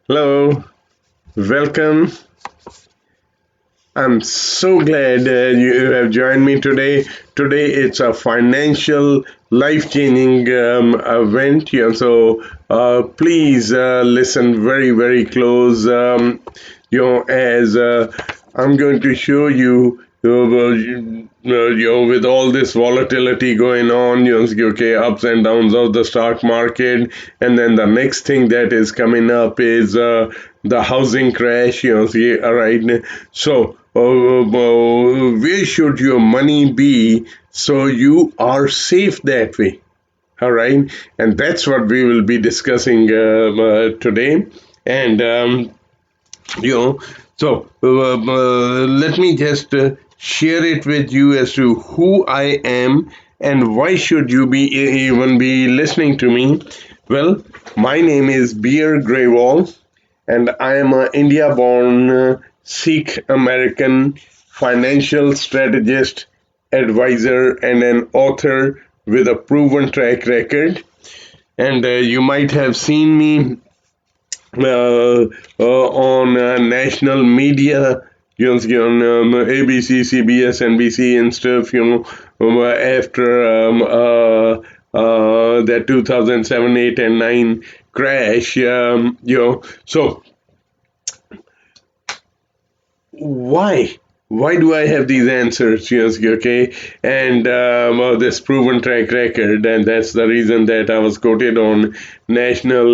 Hello, welcome. I'm so glad you have joined me today. Today it's a financial life-changing event, so please listen very, very close. As I'm going to show you, with all this volatility going on, okay, ups and downs of the stock market, and then the next thing that is coming up is the housing crash, see, all right. So, where should your money be so you are safe that way? All right, and that's what we will be discussing today. And you know so let me just share it with you as to who I am and why should you be even be listening to me. Well, my name is Bir Grewall, and I am an India born Sikh American financial strategist, advisor, and an author with a proven track record. And you might have seen me on national media, on ABC, CBS, NBC, and stuff. After that 2007, 8, and 9 crash. So why? Why do I have these answers? Yes, okay, and this proven track record, and that's the reason that I was quoted on national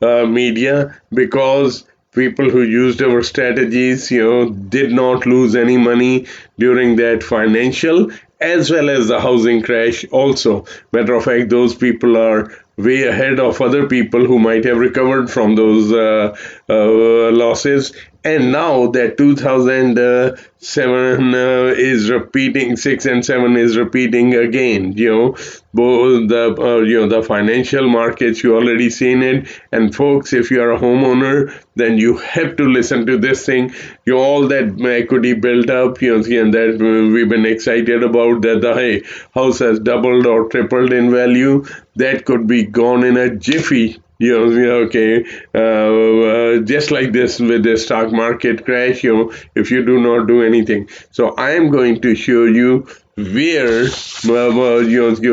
media, because people who used our strategies, did not lose any money during that financial as well as the housing crash also. Matter of fact, those people are way ahead of other people who might have recovered from those losses. And now that 2007 is repeating, 6 and 7 is repeating again. Both the financial markets, you already seen it. And folks, if you are a homeowner, then you have to listen to this thing. All that equity built up, and that we've been excited about, that the house has doubled or tripled in value, that could be gone in a jiffy. Okay, just like this with the stock market crash, if you do not do anything. So I am going to show you where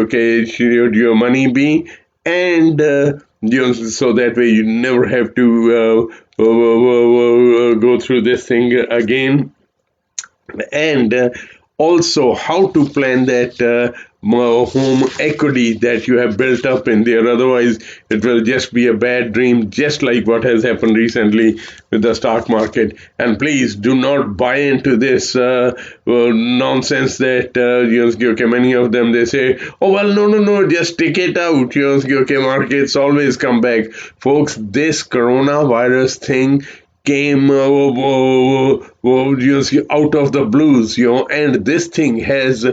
okay, should your money be, and so that way you never have to go through this thing again. And also how to plan that home equity that you have built up in there. Otherwise, it will just be a bad dream, just like what has happened recently with the stock market. And please do not buy into this nonsense that okay, many of them, they say, oh well, no, just take it out. Okay, markets always come back. Folks, this coronavirus thing came out of the blues, and this thing has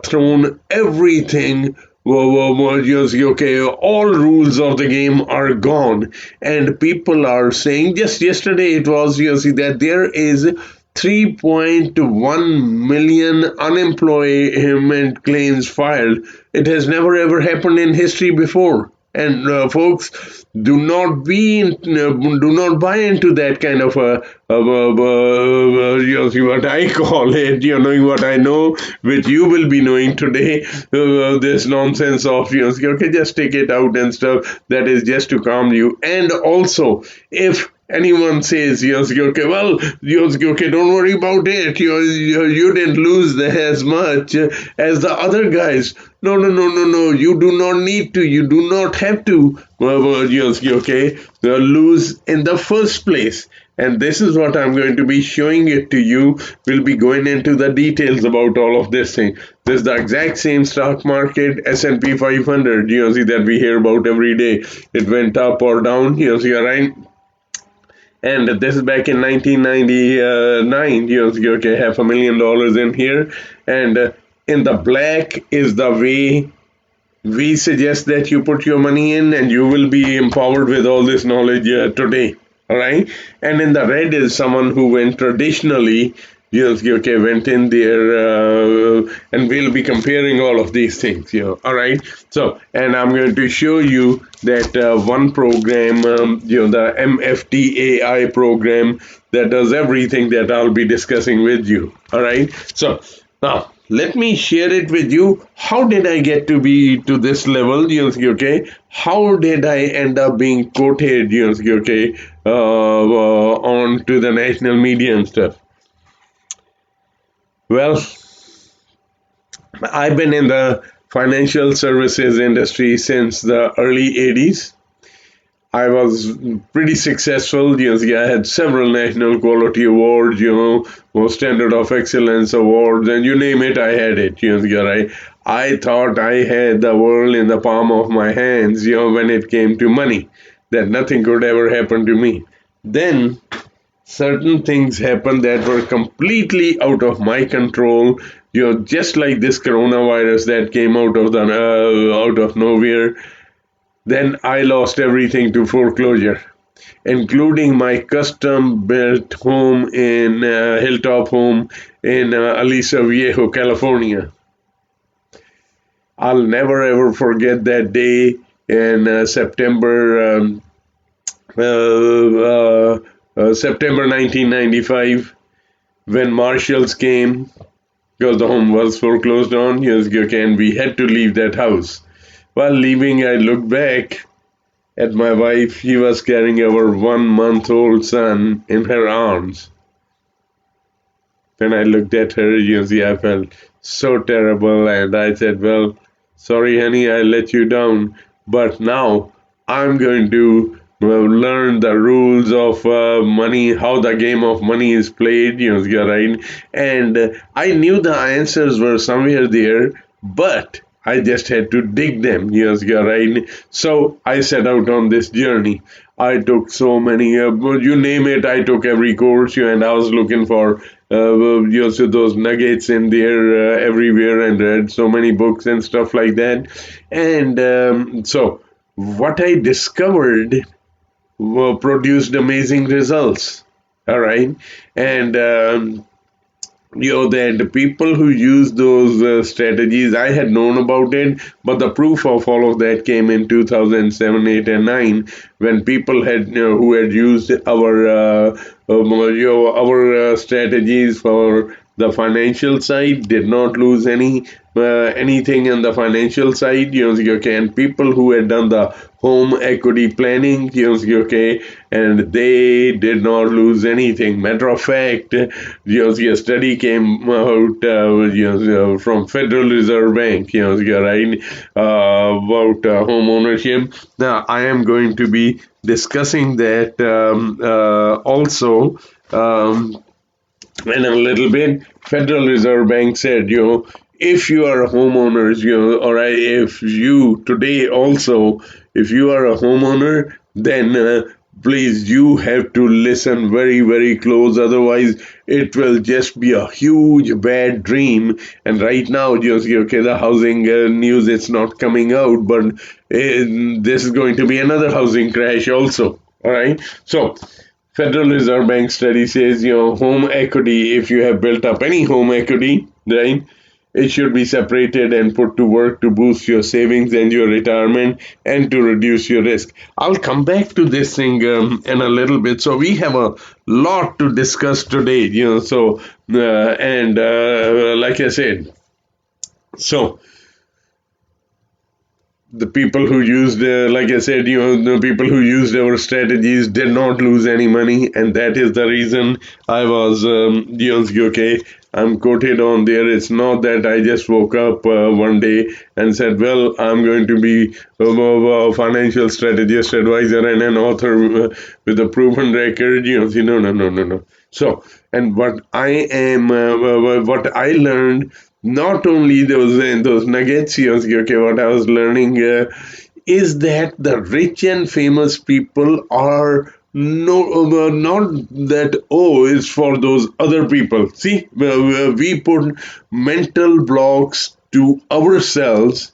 thrown everything. Okay, all rules of the game are gone, and people are saying, just yesterday it was, that there is 3.1 million unemployment claims filed. It has never ever happened in history before. And folks, do not buy into that kind of what I call it. Knowing what I know, which you will be knowing today. This nonsense of okay, just take it out and stuff. That is just to calm you. And also, if anyone says, okay, well, okay, don't worry about it. You didn't lose as much as the other guys. No. You do not need to. You do not have to, okay, lose in the first place. And this is what I'm going to be showing it to you. We'll be going into the details about all of this thing. This is the exact same stock market, S&P 500, that we hear about every day. It went up or down, right? And this is back in 1999, okay, $500,000 in here. And in the black is the way we suggest that you put your money in, and you will be empowered with all this knowledge today. All right. And in the red is someone who went traditionally, Yes, okay, went in there, and we'll be comparing all of these things, all right? So, and I'm going to show you that one program, the MFTAI program that does everything that I'll be discussing with you, all right? So, now, let me share it with you. How did I get to be to this level, okay? How did I end up being quoted, okay, on to the national media and stuff? Well, I've been in the financial services industry since the early 80s. I was pretty successful. I had several national quality awards, most standard of excellence awards, and you name it, I had it. I thought I had the world in the palm of my hands, when it came to money, that nothing could ever happen to me. Then certain things happened that were completely out of my control, just like this coronavirus that came out of nowhere. Then I lost everything to foreclosure, including my custom built home in hilltop home in Aliso Viejo, California. I'll never ever forget that day in September 1995, when marshals came because the home was foreclosed on. And we had to leave that house. While leaving, I looked back at my wife. She was carrying our 1-month-old son in her arms. When I looked at her, I felt so terrible, and I said, "Well, sorry, honey, I let you down, but now I'm going to learn the rules of money, how the game of money is played." Right? And I knew the answers were somewhere there, but I just had to dig them. Right? So I set out on this journey. I took so many, you name it, I took every course, and I was looking for so those nuggets in there everywhere, and read so many books and stuff like that. And so what I discovered produced amazing results. All right. And that the people who use those strategies, I had known about it, but the proof of all of that came in 2007, 8, and 9, when people had who had used our strategies for the financial side did not lose anything on the financial side. And people who had done the home equity planning, okay, and they did not lose anything. Matter of fact, a study came out from Federal Reserve Bank, right, about home ownership. Now, I am going to be discussing that also. In a little bit. Federal Reserve Bank said, if you are a homeowner, or if you today also, if you are a homeowner, then please, you have to listen very, very close. Otherwise, it will just be a huge bad dream. And right now, okay, the housing news, it's not coming out, but this is going to be another housing crash also. All right. So, Federal Reserve Bank study says, home equity, if you have built up any home equity, right, it should be separated and put to work to boost your savings and your retirement and to reduce your risk. I'll come back to this thing in a little bit. So we have a lot to discuss today, so, and like I said, so the people who used, like I said, the people who used our strategies did not lose any money, and that is the reason I was, okay, I'm quoted on there. It's not that I just woke up one day and said, well, I'm going to be a financial strategist, advisor, and an author with a proven record. No. So, and what what I learned, not only those nuggets, okay, what I was learning is that the rich and famous people are not that, oh, it's for those other people. See, we put mental blocks to ourselves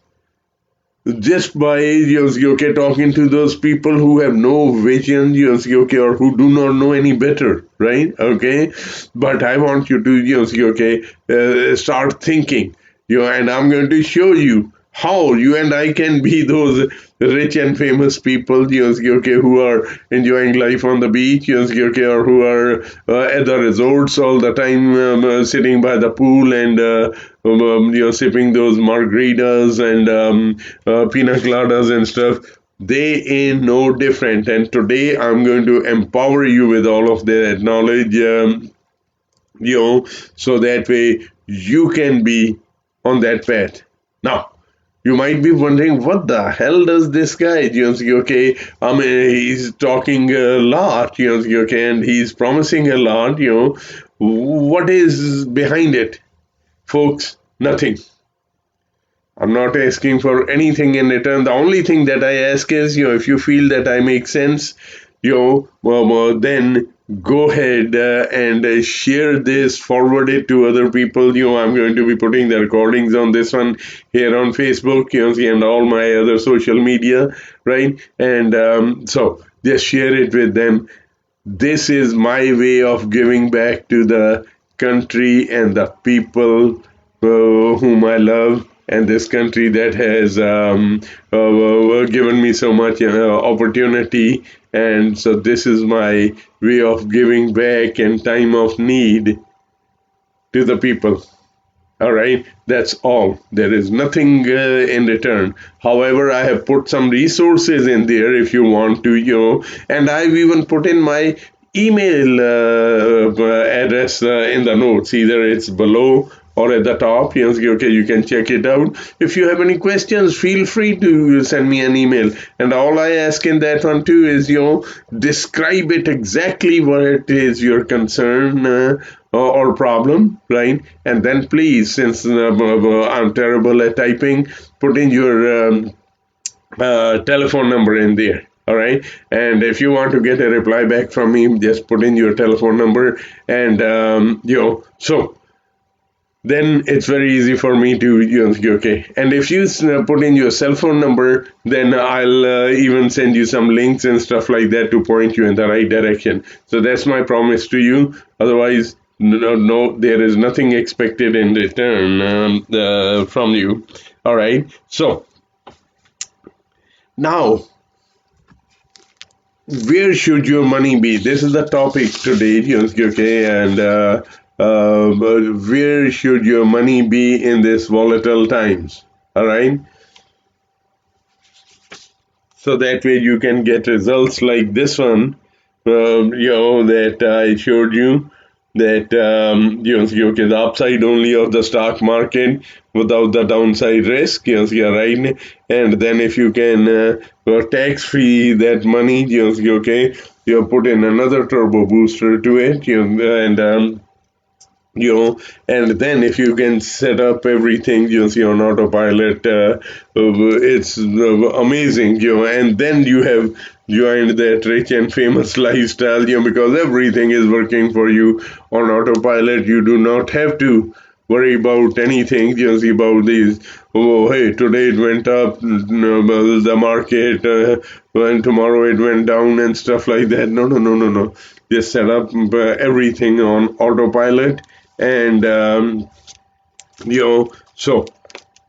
just by okay, talking to those people who have no vision, okay, or who do not know any better, right? Okay, but I want you to okay, start thinking, and I'm going to show you how you and I can be those rich and famous people, okay, who are enjoying life on the beach, okay, or who are at the resorts all the time, sitting by the pool and sipping those margaritas and pina coladas and stuff. They ain't no different. And today I'm going to empower you with all of that knowledge, so that way you can be on that path. Now, you might be wondering, what the hell does this guy, okay, I mean, he's talking a lot, okay, and he's promising a lot, what is behind it? Folks, nothing. I'm not asking for anything in return. The only thing that I ask is, if you feel that I make sense, then go ahead and share this, forward it to other people. I'm going to be putting the recordings on this one here on Facebook, and all my other social media, right? And so just share it with them. This is my way of giving back to the country and the people whom I love, and this country that has given me so much opportunity. And so, this is my way of giving back in time of need to the people. All right, that's all. There is nothing in return. However, I have put some resources in there if you want to, and I've even put in my email address in the notes. Either it's below or at the top. Okay, you can check it out. If you have any questions, feel free to send me an email. And all I ask in that one too is, describe it exactly what it is your concern. Or problem, right? And then please, since I'm terrible at typing, put in your telephone number in there. All right. And if you want to get a reply back from me, just put in your telephone number. And, so then it's very easy for me to, okay. And if you put in your cell phone number, then I'll even send you some links and stuff like that to point you in the right direction. So that's my promise to you. Otherwise, no, there is nothing expected in return from you. All right. So now, where should your money be? This is the topic today, okay, and where should your money be in this volatile times? All right. So that way you can get results like this one, that I showed you. That okay, the upside only of the stock market without the downside risk, right? And then if you can tax free that money, okay, you put in another turbo booster to it, and and then if you can set up everything, on autopilot, it's amazing, and then you have joined that rich and famous lifestyle, because everything is working for you on autopilot. You do not have to worry about anything, about these, oh, hey, today it went up, the market, and tomorrow it went down and stuff like that. No. Just set up everything on autopilot. And so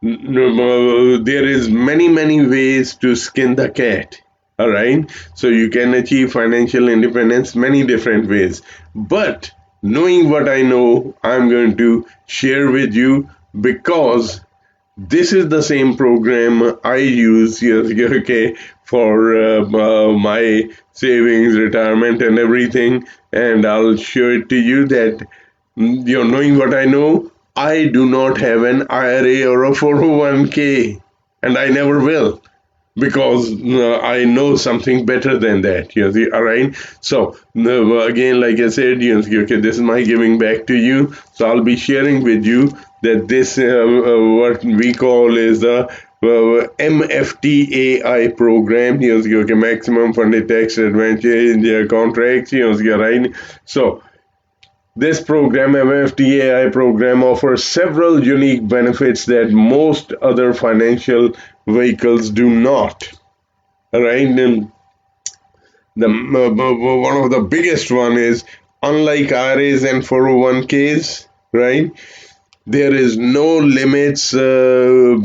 there is many ways to skin the cat. All right, so you can achieve financial independence many different ways, but knowing what I know, I'm going to share with you, because this is the same program I use, okay, for my savings, retirement, and everything. And I'll show it to you that, knowing what I know, I do not have an IRA or a 401k, and I never will, because I know something better than that. See, all right. So again, like I said, okay, this is my giving back to you. So I'll be sharing with you that this what we call is the MFTAI program. Okay, maximum funded tax advantage contracts. Right. So this program, MFTAI program, offers several unique benefits that most other financial vehicles do not. All right, and one of the biggest one is, unlike IRAs and 401ks, right? There is no limits or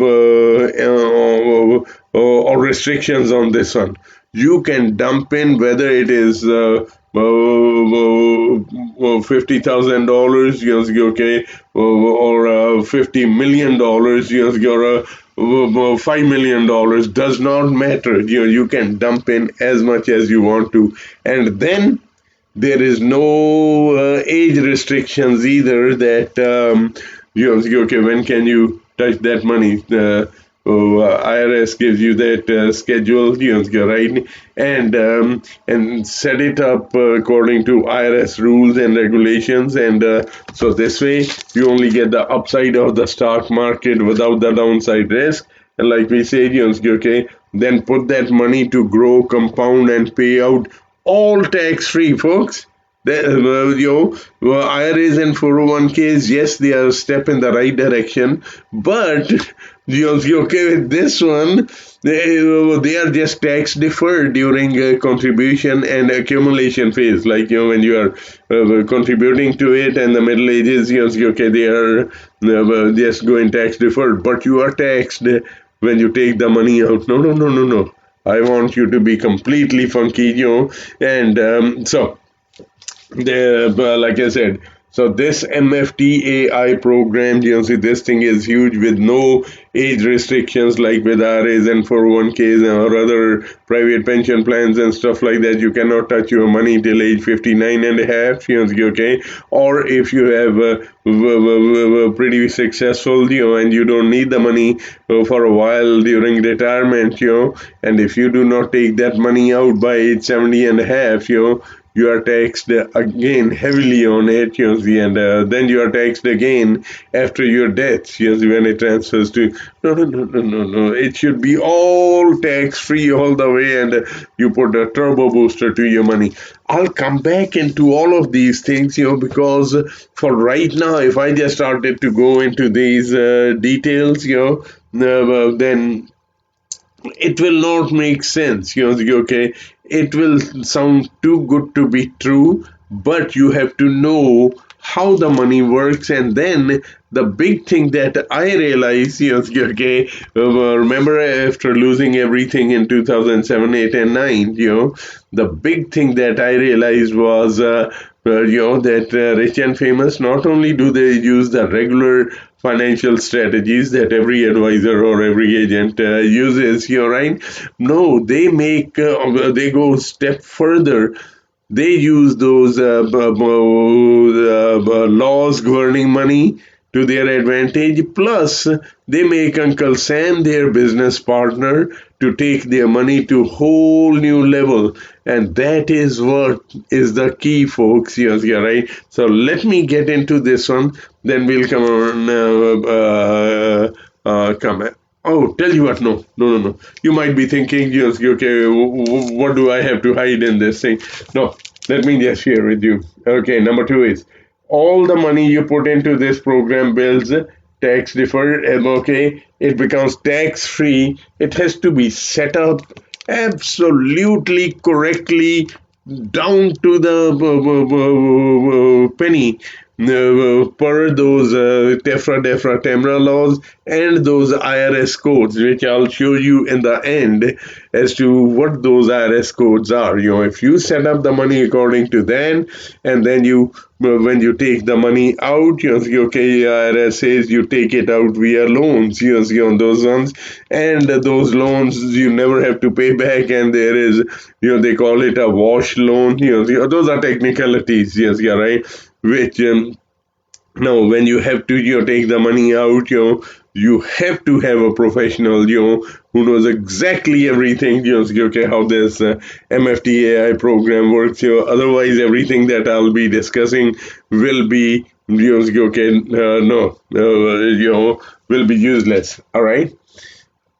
restrictions on this one. You can dump in whether it is $50,000, yes, okay, or $50 million, yes, or $5 million, does not matter. You can dump in as much as you want to, and then there is no age restrictions either. That okay, when can you touch that money? IRS gives you that schedule, right, and set it up according to IRS rules and regulations, and so this way you only get the upside of the stock market without the downside risk. And like we said, okay, then put that money to grow, compound, and pay out, all tax free, folks. IRAs and 401ks, yes, they are a step in the right direction, but okay, with this one, they are just tax deferred during contribution and accumulation phase. Like, when you are contributing to it, and the middle ages, okay, they are just going tax deferred, but you are taxed when you take the money out. No, no, no, no, no. I want you to be completely funky, and so like I said, so this MFTAI program, see, this thing is huge, with no age restrictions like with IRAs and 401ks or other private pension plans and stuff like that. You cannot touch your money till age 59 and a half, okay? Or if you have pretty successful, and you don't need the money for a while during retirement, and if you do not take that money out by age 70 and a half, you are taxed again heavily on it, and then you are taxed again after your death, when it transfers to. No, no, no, no, no, no. It should be all tax free all the way, and you put a turbo booster to your money. I'll come back into all of these things, because for right now, if I just started to go into these details, then it will not make sense, okay? It will sound too good to be true, but you have to know how the money works. And then the big thing that I realized, okay, remember after losing everything in 2007, 8, and 9, the big thing that I realized was, that rich and famous, not only do they use the regular financial strategies that every advisor or every agent uses, right? No, they go a step further. They use those laws governing money to their advantage. Plus, they make Uncle Sam their business partner to take their money to whole new level. And that is what is the key, folks. Yes, yeah, right. So let me get into this one. Then we'll come on. Oh, tell you what, no, no, no, no. You might be thinking, yes, okay, what do I have to hide in this thing? No, let me just share with you. Okay, number 2 is, all the money you put into this program builds tax deferred, okay, it becomes tax free. It has to be set up absolutely correctly, down to the penny, per those TEFRA, TEMRA laws, and those IRS codes, which I'll show you in the end as to what those IRS codes are. If you set up the money according to that, and then when you take the money out, okay, IRS says you take it out via loans, on those ones, and those loans you never have to pay back, and there is, they call it a wash loan, those are technicalities, yeah, right, which now when you have to take the money out, you have to have a professional, who knows exactly everything, okay, how this MFTAI program works, otherwise everything that I'll be discussing will be, okay, will be useless, all right?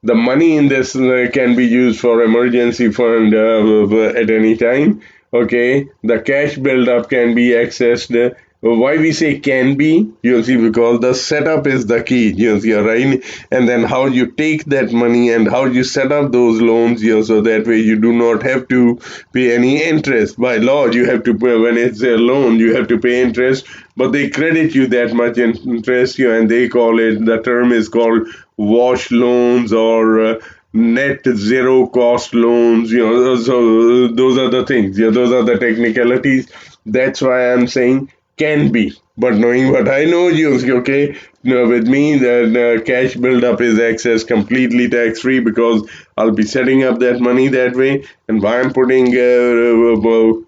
The money in this can be used for emergency fund at any time, okay? The cash buildup can be accessed Why we say can be, you see, because the setup is the key, you see, right? And then how you take that money and how you set up those loans, so that way you do not have to pay any interest. By law, you have to pay, when it's a loan, you have to pay interest, but they credit you that much interest, and they call it, the term is called wash loans, or net zero cost loans, so those are the things, those are the technicalities. That's why I'm saying can be. But knowing what I know, okay, with me, the cash buildup is access completely tax free, because I'll be setting up that money that way. And why I'm putting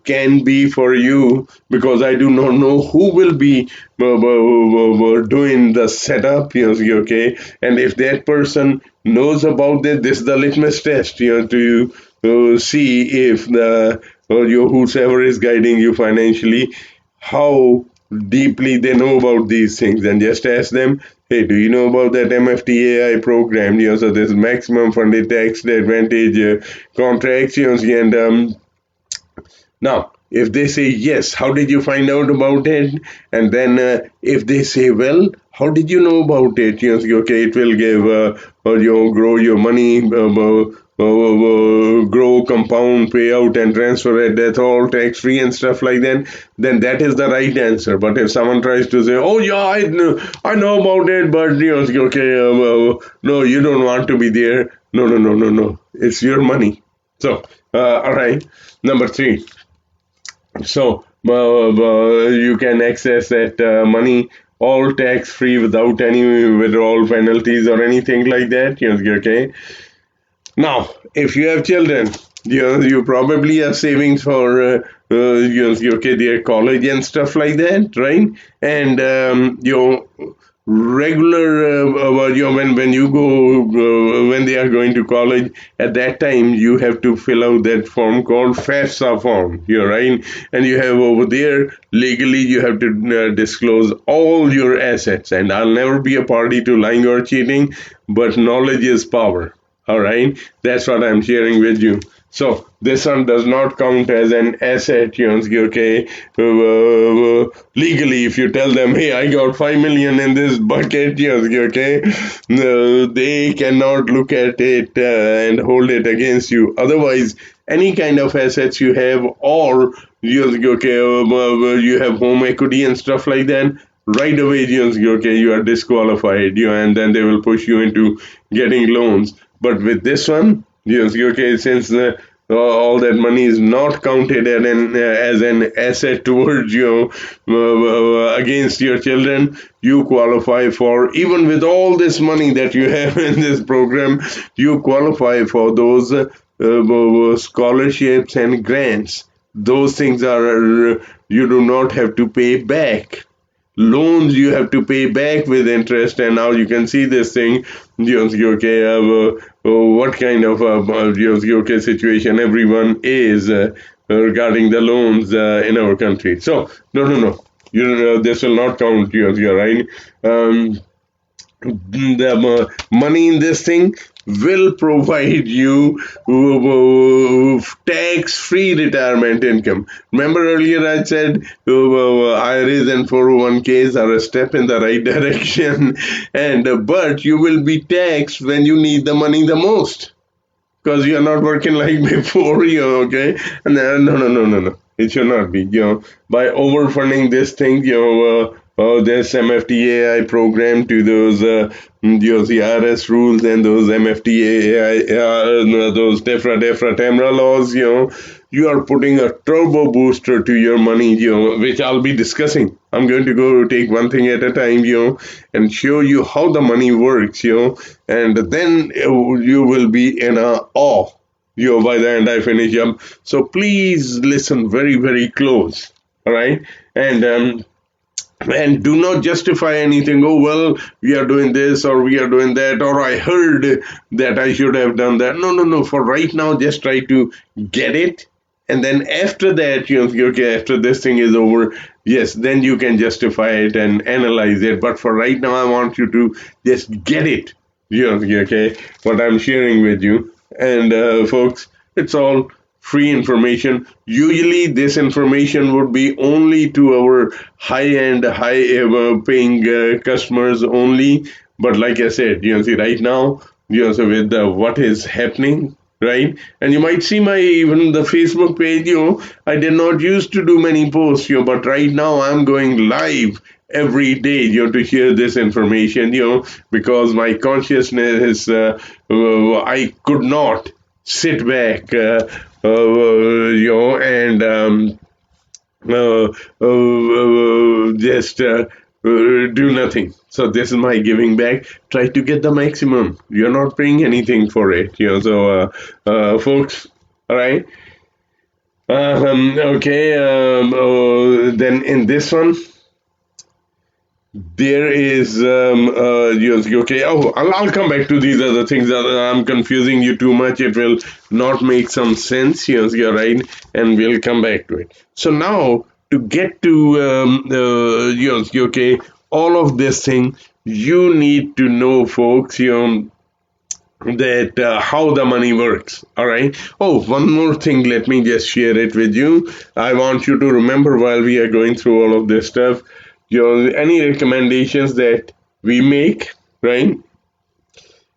can be for you, because I do not know who will be doing the setup, okay. And if that person knows about this is the litmus test, to see if the whosoever is guiding you financially, how deeply they know about these things. And just ask them, hey, do you know about that MFTAI program? So there's maximum funded tax advantage contracts, and now, if they say yes, how did you find out about it? And then if they say, well, how did you know about it? Okay, it will give, or grow your money, grow, compound, payout, and transfer at death, all tax free and stuff like that. Then that is the right answer. But if someone tries to say, oh yeah, I know about it, but okay, no, you don't want to be there. No, no, no, no, no. It's your money. So, all right. Number 3. So you can access that money all tax free without any withdrawal penalties or anything like that. Okay. Now, if you have children, you probably have savings for okay, their college and stuff like that, right? And regular when you go when they are going to college, at that time you have to fill out that form called FAFSA form, right? And you have over there, legally you have to disclose all your assets. And I'll never be a party to lying or cheating, but knowledge is power. All right, that's what I'm sharing with you. So this one does not count as an asset, okay. Legally, if you tell them, hey, I got 5 million in this bucket, okay, they cannot look at it and hold it against you. Otherwise, any kind of assets you have, or okay, you have home equity and stuff like that, right away, okay, you are disqualified, and then they will push you into getting loans. But with this one, okay, since all that money is not counted as an asset towards you against your children, you qualify for, even with all this money that you have in this program, you qualify for those scholarships and grants. Those things are, you do not have to pay back. Loans you have to pay back with interest. And now you can see this thing, okay, what kind of okay situation everyone is regarding the loans in our country. So no, this will not count, right? The money in this thing will provide you tax-free retirement income. Remember earlier I said IRAs and 401ks are a step in the right direction, and but you will be taxed when you need the money the most, because you are not working like before, okay? And no. It should not be, by overfunding this thing, this MFTAI program to those CRS rules and those MFTAI, those DEFRA TEMRA laws, you are putting a turbo booster to your money, which I'll be discussing. I'm going to go take one thing at a time, and show you how the money works, and then you will be in awe, by the end I finish up. So please listen very, very close, all right? And do not justify anything. Oh, well, we are doing this or we are doing that, or I heard that I should have done that. No. For right now, just try to get it. And then after that, okay, after this thing is over, yes, then you can justify it and analyze it. But for right now, I want you to just get it. Okay, what I'm sharing with you. And folks, it's all free information. Usually this information would be only to our high-end, high paying customers only. But like I said, see right now, so with what is happening, right? And you might see my even the Facebook page, I did not used to do many posts, but right now I'm going live every day, to hear this information, because my consciousness, I could not sit back, and uh, just do nothing. So this is my giving back. Try to get the maximum. You're not paying anything for it, So, folks, all right. Okay. Then in this one, there is okay. Oh, I'll come back to these other things. I'm confusing you too much. It will not make some sense. Yes, you're right, and we'll come back to it. So now to get to okay, all of this thing, you need to know, folks. That how the money works. All right. Oh, one more thing. Let me just share it with you. I want you to remember while we are going through all of this stuff, any recommendations that we make, right?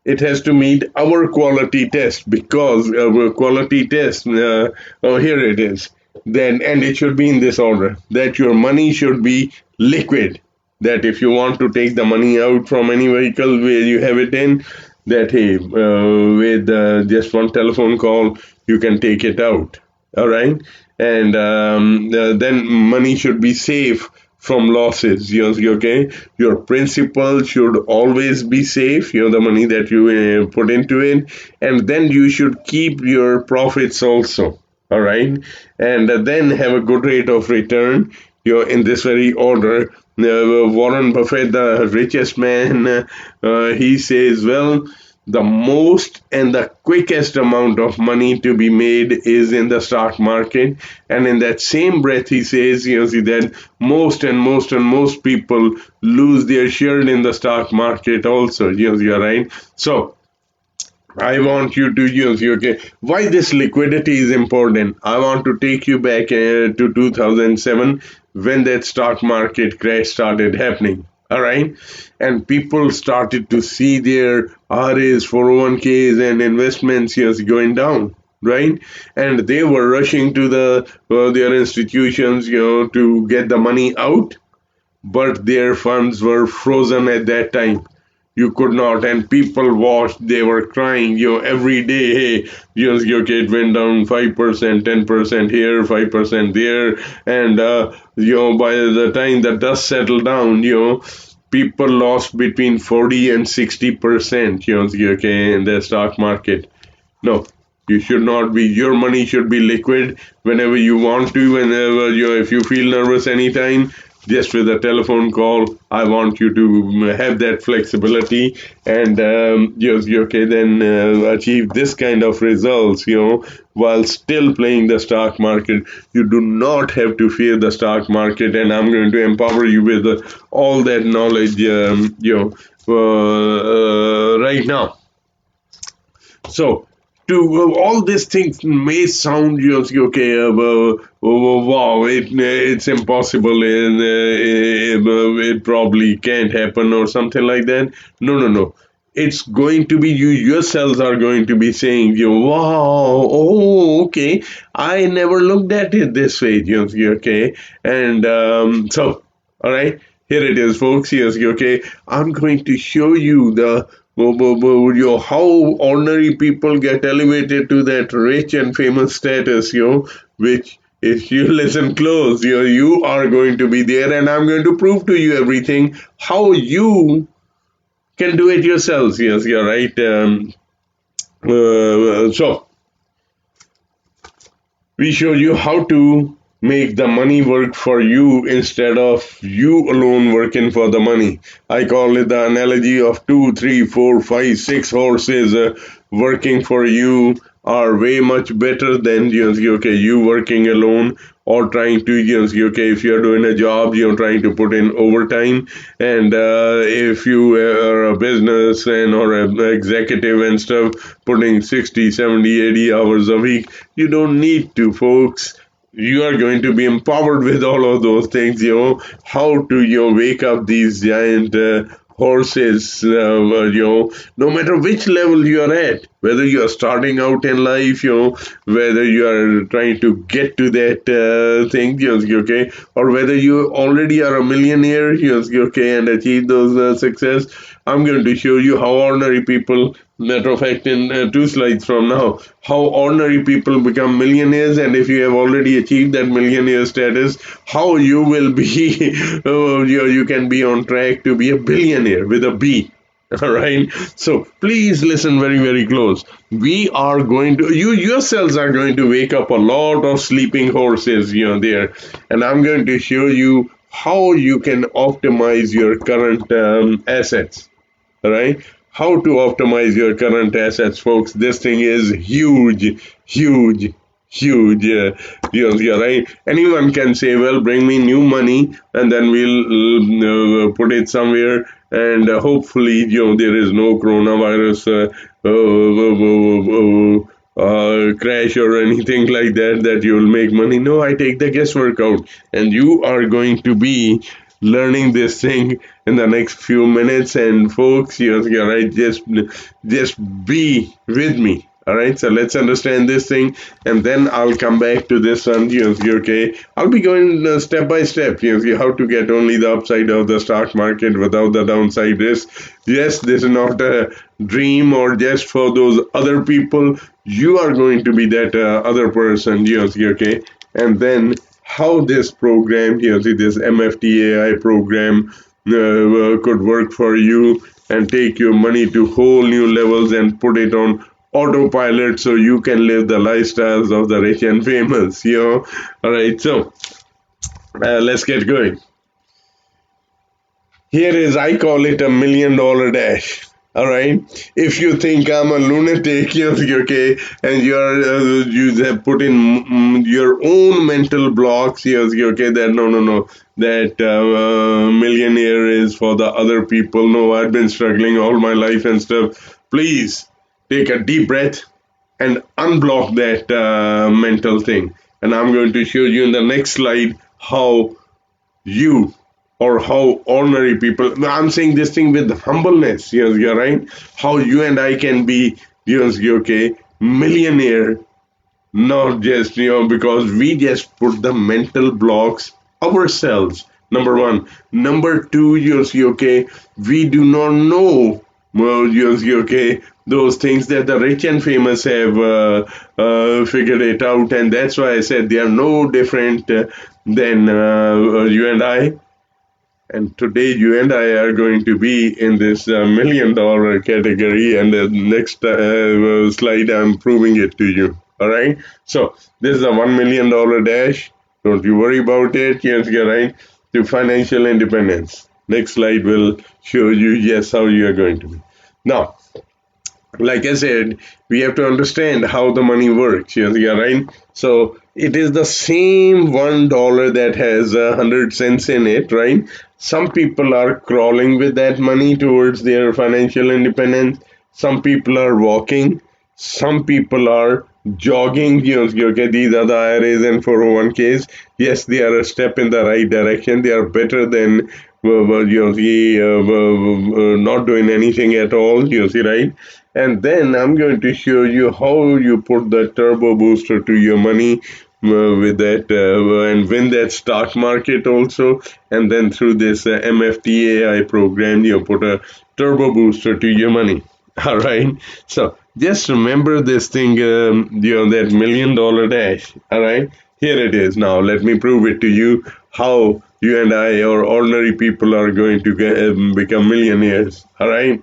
It has to meet our quality test, because our quality test. Oh, here it is. Then, and it should be in this order: that your money should be liquid. That if you want to take the money out from any vehicle where you have it in, that hey, with just one telephone call, you can take it out. All right, and then money should be safe from losses. Okay, your principal should always be safe. The money that you put into it, and then you should keep your profits also. All right, and then have a good rate of return. In this very order. Warren Buffett, the richest man, he says, well, the most and the quickest amount of money to be made is in the stock market. And in that same breath, he says, see that most people lose their share in the stock market also. You're right. So I want you to use, okay, why this liquidity is important. I want to take you back to 2007 when that stock market crash started happening. All right. And people started to see their RAs, 401ks and investments going down. Right. And they were rushing to their institutions, to get the money out. But their funds were frozen at that time. You could not, and people watched, they were crying, every day, hey, okay, it went down 5%, 10% here, 5% there, and, by the time the dust settled down, people lost between 40 and 60%, okay, in the stock market. No, you should not be, your money should be liquid whenever you want to, whenever, if you feel nervous anytime, just with a telephone call. I want you to have that flexibility and okay, then achieve this kind of results, while still playing the stock market. You do not have to fear the stock market, and I'm going to empower you with all that knowledge, right now. So, to all these things may sound okay, wow, it's impossible, and it probably can't happen or something like that. No. It's going to be, you yourselves are going to be saying, wow, oh, okay, I never looked at it this way, okay, and so, all right, here it is, folks. Yes, okay, I'm going to show you how ordinary people get elevated to that rich and famous status, which if you listen close, you are going to be there, and I'm going to prove to you everything, how you can do it yourselves. Yes, you're right. So, we show you how to make the money work for you instead of you alone working for the money. I call it the analogy of 2, 3, 4, 5, 6 horses working for you are way much better than okay, you working alone or trying to okay, if you're doing a job, you're trying to put in overtime, and if you are a businessman or an executive and stuff, putting 60, 70, 80 hours a week, you don't need to, folks. You are going to be empowered with all of those things, how to wake up these giant horses, no matter which level you are at, whether you are starting out in life, whether you are trying to get to that thing, okay, or whether you already are a millionaire, okay, and achieve those success. I'm going to show you how ordinary people, matter of fact, in 2 slides from now, how ordinary people become millionaires, and if you have already achieved that millionaire status, how you will be, you can be on track to be a billionaire with a B. All right. So please listen very, very close. We are going to, you yourselves are going to wake up a lot of sleeping horses, there. And I'm going to show you how you can optimize your current assets. All right. How to optimize your current assets, folks. This thing is huge, huge, huge. Yeah, right. Anyone can say, well, bring me new money and then we'll put it somewhere, and hopefully, there is no coronavirus crash or anything like that you will make money. No, I take the guesswork out, and you are going to be learning this thing in the next few minutes. And folks, you're right, just be with me. All right, so let's understand this thing, and then I'll come back to this one. Okay, I'll be going step by step. How to get only the upside of the stock market without the downside risk. Yes, this is not a dream or just for those other people. You are going to be that other person. Okay, and then how this program, this MFTAI program could work for you and take your money to whole new levels and put it on autopilot so you can live the lifestyles of the rich and famous. All right, so let's get going. Here is, I call it a $1 million dash. All right. If you think I'm a lunatic, okay, and you have put in your own mental blocks, okay, that no, that millionaire is for the other people. No, I've been struggling all my life and stuff. Please take a deep breath and unblock that mental thing. And I'm going to show you in the next slide how you, or how ordinary people, I'm saying this thing with humbleness, you're right, how you and I can be, okay, millionaire, not just, because we just put the mental blocks ourselves, number one. Number two, okay, we do not know, well, okay, those things that the rich and famous have figured it out, and that's why I said they are no different than you and I. And today you and I are going to be in this $1 million category, and the next slide I'm proving it to you. All right. So this is a $1 million dash. Don't you worry about it. Yes, you're right. To financial independence. Next slide will show you, yes, how you are going to be. Now, like I said, we have to understand how the money works. Yes, you're right. So it is the same $1 that has 100 cents in it, right? Some people are crawling with that money towards their financial independence. Some people are walking. Some people are jogging. Okay, these are the IRAs and 401ks. Yes, they are a step in the right direction. They are better than not doing anything at all. You see, right? And then I'm going to show you how you put the turbo booster to your money with that and win that stock market also. And then through this MFTAI program, you put a turbo booster to your money. All right. So just remember this thing, that $1 million dash. All right. Here it is. Now let me prove it to you how you and I, or ordinary people, are going to become millionaires. All right.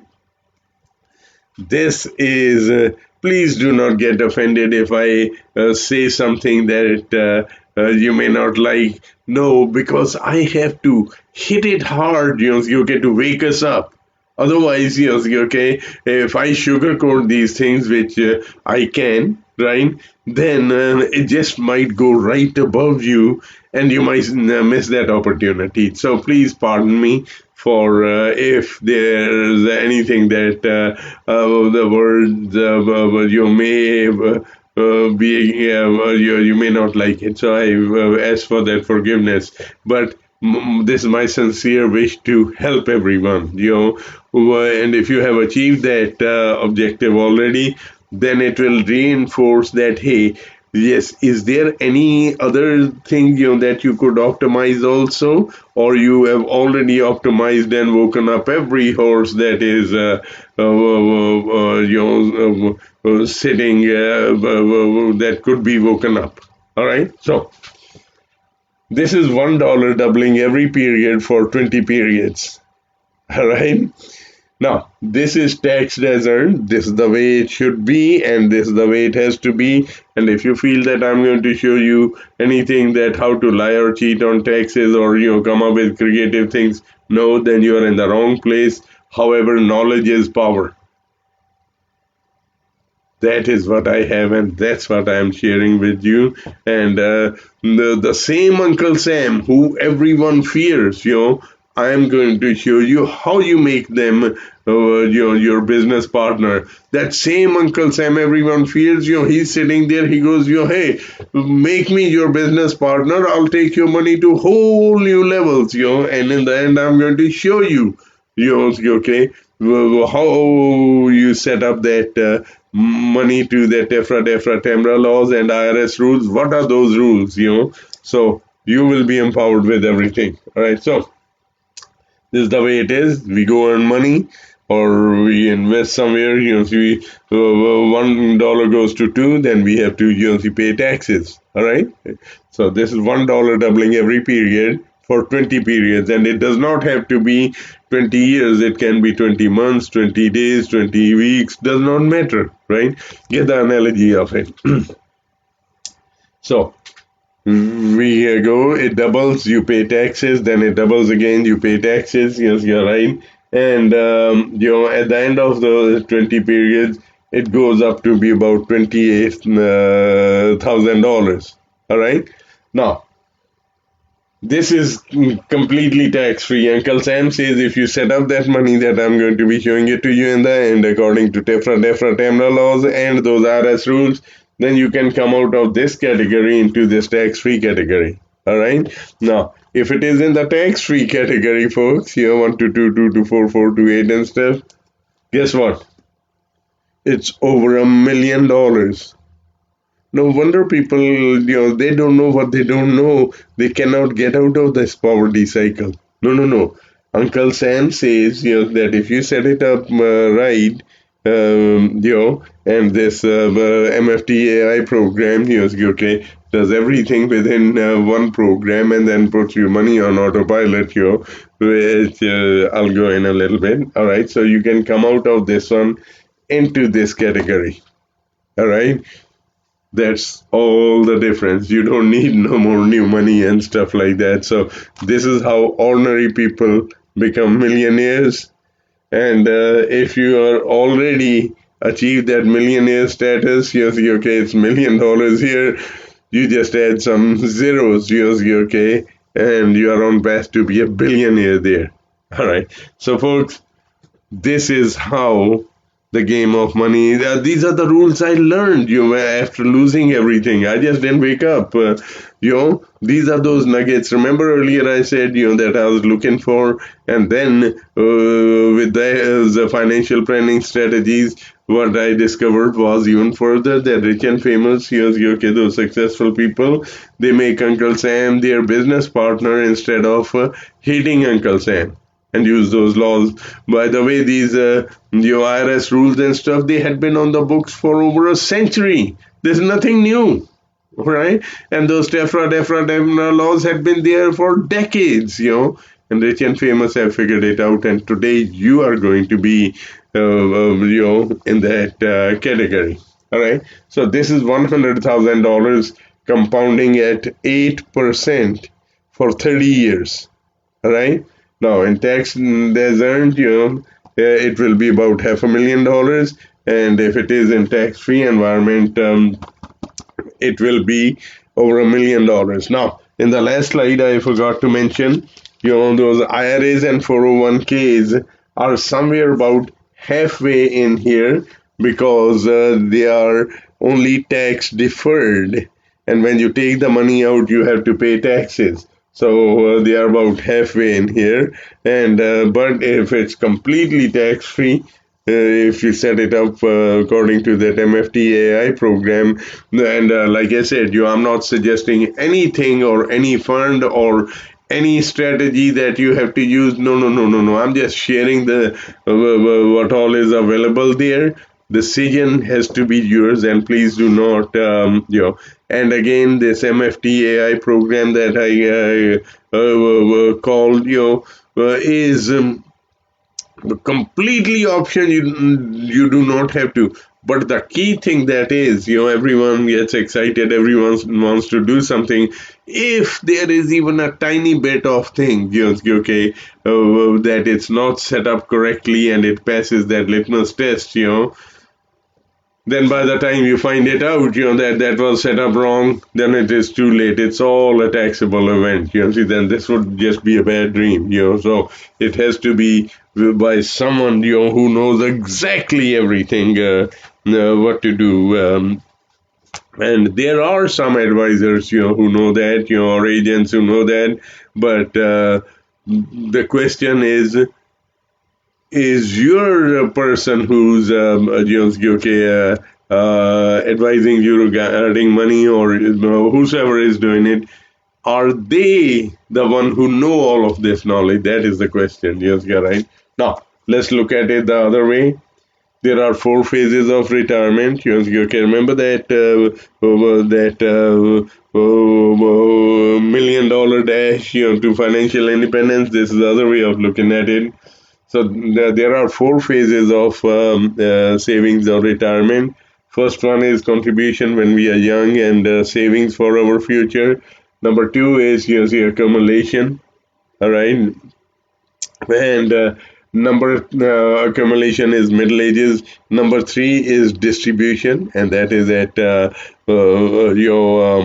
This is, please do not get offended if I say something that you may not like. No, because I have to hit it hard, you get to wake us up. Otherwise, okay, if I sugarcoat these things, which I can, right? Then it just might go right above you, and you might miss that opportunity. So please pardon me for if there's anything that the words you may you may not like it. So I ask for that forgiveness. But this is my sincere wish to help everyone. And if you have achieved that objective already, then it will reinforce that, hey, yes, is there any other thing that you could optimize also, or you have already optimized and woken up every horse that is sitting that could be woken up. All right, so this is $1 doubling every period for 20 periods. All right. Now, this is taxed as earned. This is the way it should be, and this is the way it has to be. And if you feel that I'm going to show you anything that how to lie or cheat on taxes, or come up with creative things, no, then you are in the wrong place. However, knowledge is power. That is what I have, and that's what I am sharing with you. And the same Uncle Sam who everyone fears, I am going to show you how you make them your business partner. That same Uncle Sam everyone fears, he's sitting there, he goes, hey, make me your business partner, I'll take your money to whole new levels, and in the end, I'm going to show you, okay, how you set up that money to the TEFRA, TEMRA laws and IRS rules. What are those rules, So you will be empowered with everything. All right, so this is the way it is. We go earn money, or we invest somewhere. So we, $1 goes to two, then we have to pay taxes. All right. So this is $1 doubling every period for 20 periods, and it does not have to be 20 years. It can be 20 months, 20 days, 20 weeks. Does not matter, right? Get the analogy of it. So we go, it doubles, you pay taxes, then it doubles again, you pay taxes. Yes, you're right. And at the end of the 20 periods, it goes up to be about $28,000. All right. Now, this is completely tax-free. Uncle Sam says if you set up that money that I'm going to be showing it to you in the end, according to TEFRA, TEMRA laws and those RS rules, then you can come out of this category into this tax-free category. All right. Now, if it is in the tax-free category, folks, 1 to 2, 2 to 4, 4 to 8 and stuff, guess what? It's over $1 million. No wonder people, they don't know what they don't know. They cannot get out of this poverty cycle. No. Uncle Sam says, that if you set it up right, and this MFT AI program, okay, does everything within one program and then puts your money on autopilot, which I'll go in a little bit. All right, so you can come out of this one into this category. All right. That's all the difference. You don't need no more new money and stuff like that. So this is how ordinary people become millionaires. And if you are already achieved that millionaire status, okay, it's $1 million here. You just add some zeros, okay, and you are on path to be a billionaire there. All right. So folks, this is how the game of money. These are the rules I learned, after losing everything. I just didn't wake up. These are those nuggets. Remember earlier I said, that I was looking for, and then with the financial planning strategies, what I discovered was even further that rich and famous, okay, those successful people, they make Uncle Sam their business partner instead of hating Uncle Sam, and use those laws. By the way, these IRS rules and stuff, they had been on the books for over a century. There's nothing new, right? And those TEFRA laws had been there for decades, and rich and famous have figured it out. And today you are going to be, in that category. All right. So this is $100,000 compounding at 8% for 30 years. All right. Now, in tax there's earned, it will be about $500,000. and if it is in tax-free environment, it will be over $1 million. Now, in the last slide, I forgot to mention, those IRAs and 401ks are somewhere about halfway in here because they are only tax deferred. And when you take the money out, you have to pay taxes. So they are about halfway in here. And but if it's completely tax free, if you set it up according to that MFTAI program, and like I said, I'm not suggesting anything or any fund or any strategy that you have to use. No, no, no, no, no. I'm just sharing the what all is available there. Decision has to be yours, and please do not, And again, this MFTAI program that I called, is completely option. You do not have to, but the key thing that is, everyone gets excited, everyone wants to do something. If there is even a tiny bit of thing, okay, that it's not set up correctly and it passes that litmus test, then by the time you find it out, that that was set up wrong, then it is too late. It's all a taxable event. See, then this would just be a bad dream. So it has to be by someone, who knows exactly everything, what to do. And there are some advisors, who know that, or agents who know that. But the question is your person who's okay, advising you regarding money, or whosoever is doing it, are they the one who know all of this knowledge? That is the question. Yes, yeah, right. Now let's look at it the other way. There are 4 phases of retirement. You can remember that $1 million dash, to financial independence. This is the other way of looking at it. So there are 4 phases of savings or retirement. First one is contribution when we are young, and savings for our future. Number 2 is accumulation. All right, and number accumulation is middle ages. Number 3 is distribution, and that is at your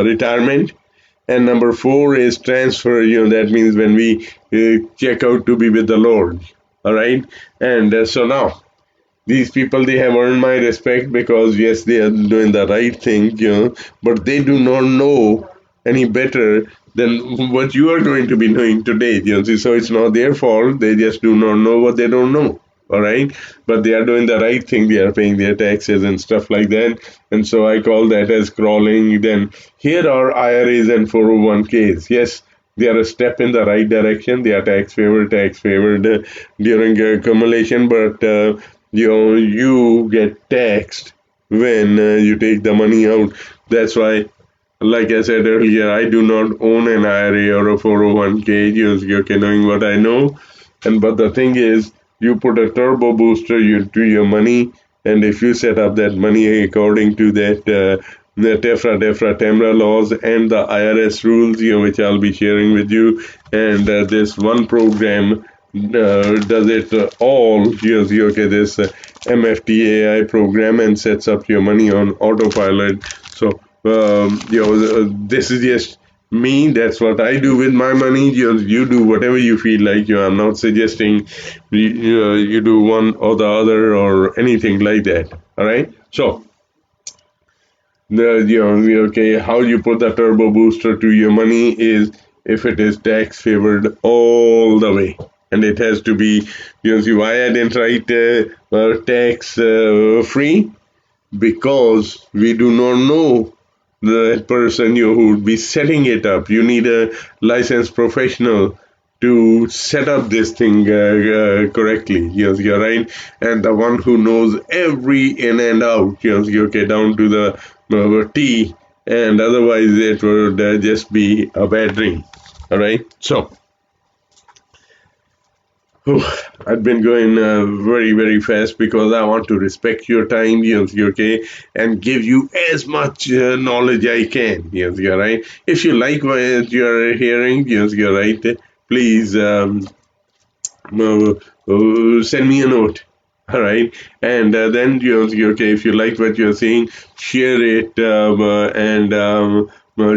retirement. And number 4 is transfer. That means when we check out to be with the Lord. All right. And so now these people, they have earned my respect because yes, they are doing the right thing, but they do not know any better than what you are going to be doing today. So it's not their fault. They just do not know what they don't know. All right, but they are doing the right thing. They are paying their taxes and stuff like that, and so I call that as crawling. Then here are IRAs and 401ks. Yes, they are a step in the right direction. They are tax favored during accumulation, but you get taxed when you take the money out. That's why, like I said earlier, I do not own an IRA or a 401k. You're knowing what I know. And but the thing is, you put a turbo booster to your money, and if you set up that money according to that the TEFRA laws and the IRS rules, which I'll be sharing with you, and this one program does it all. Okay, this MFTAI program, and sets up your money on autopilot. So this is just me. That's what I do with my money. You do whatever you feel like. I'm not suggesting you do one or the other or anything like that. All right. So okay, how you put the turbo booster to your money is if it is tax favored all the way. And it has to be, why I didn't write tax free, because we do not know the person who would be setting it up. You need a licensed professional to set up this thing correctly. Yes, you're right. And the one who knows every in and out, okay, down to the T, and otherwise it would just be a bad dream. All right. So I've been going very, very fast because I want to respect your time, okay, and give you as much knowledge I can, you're right. If you like what you're hearing, you're right, please send me a note, All right, and then okay, if you like what you're seeing, share it and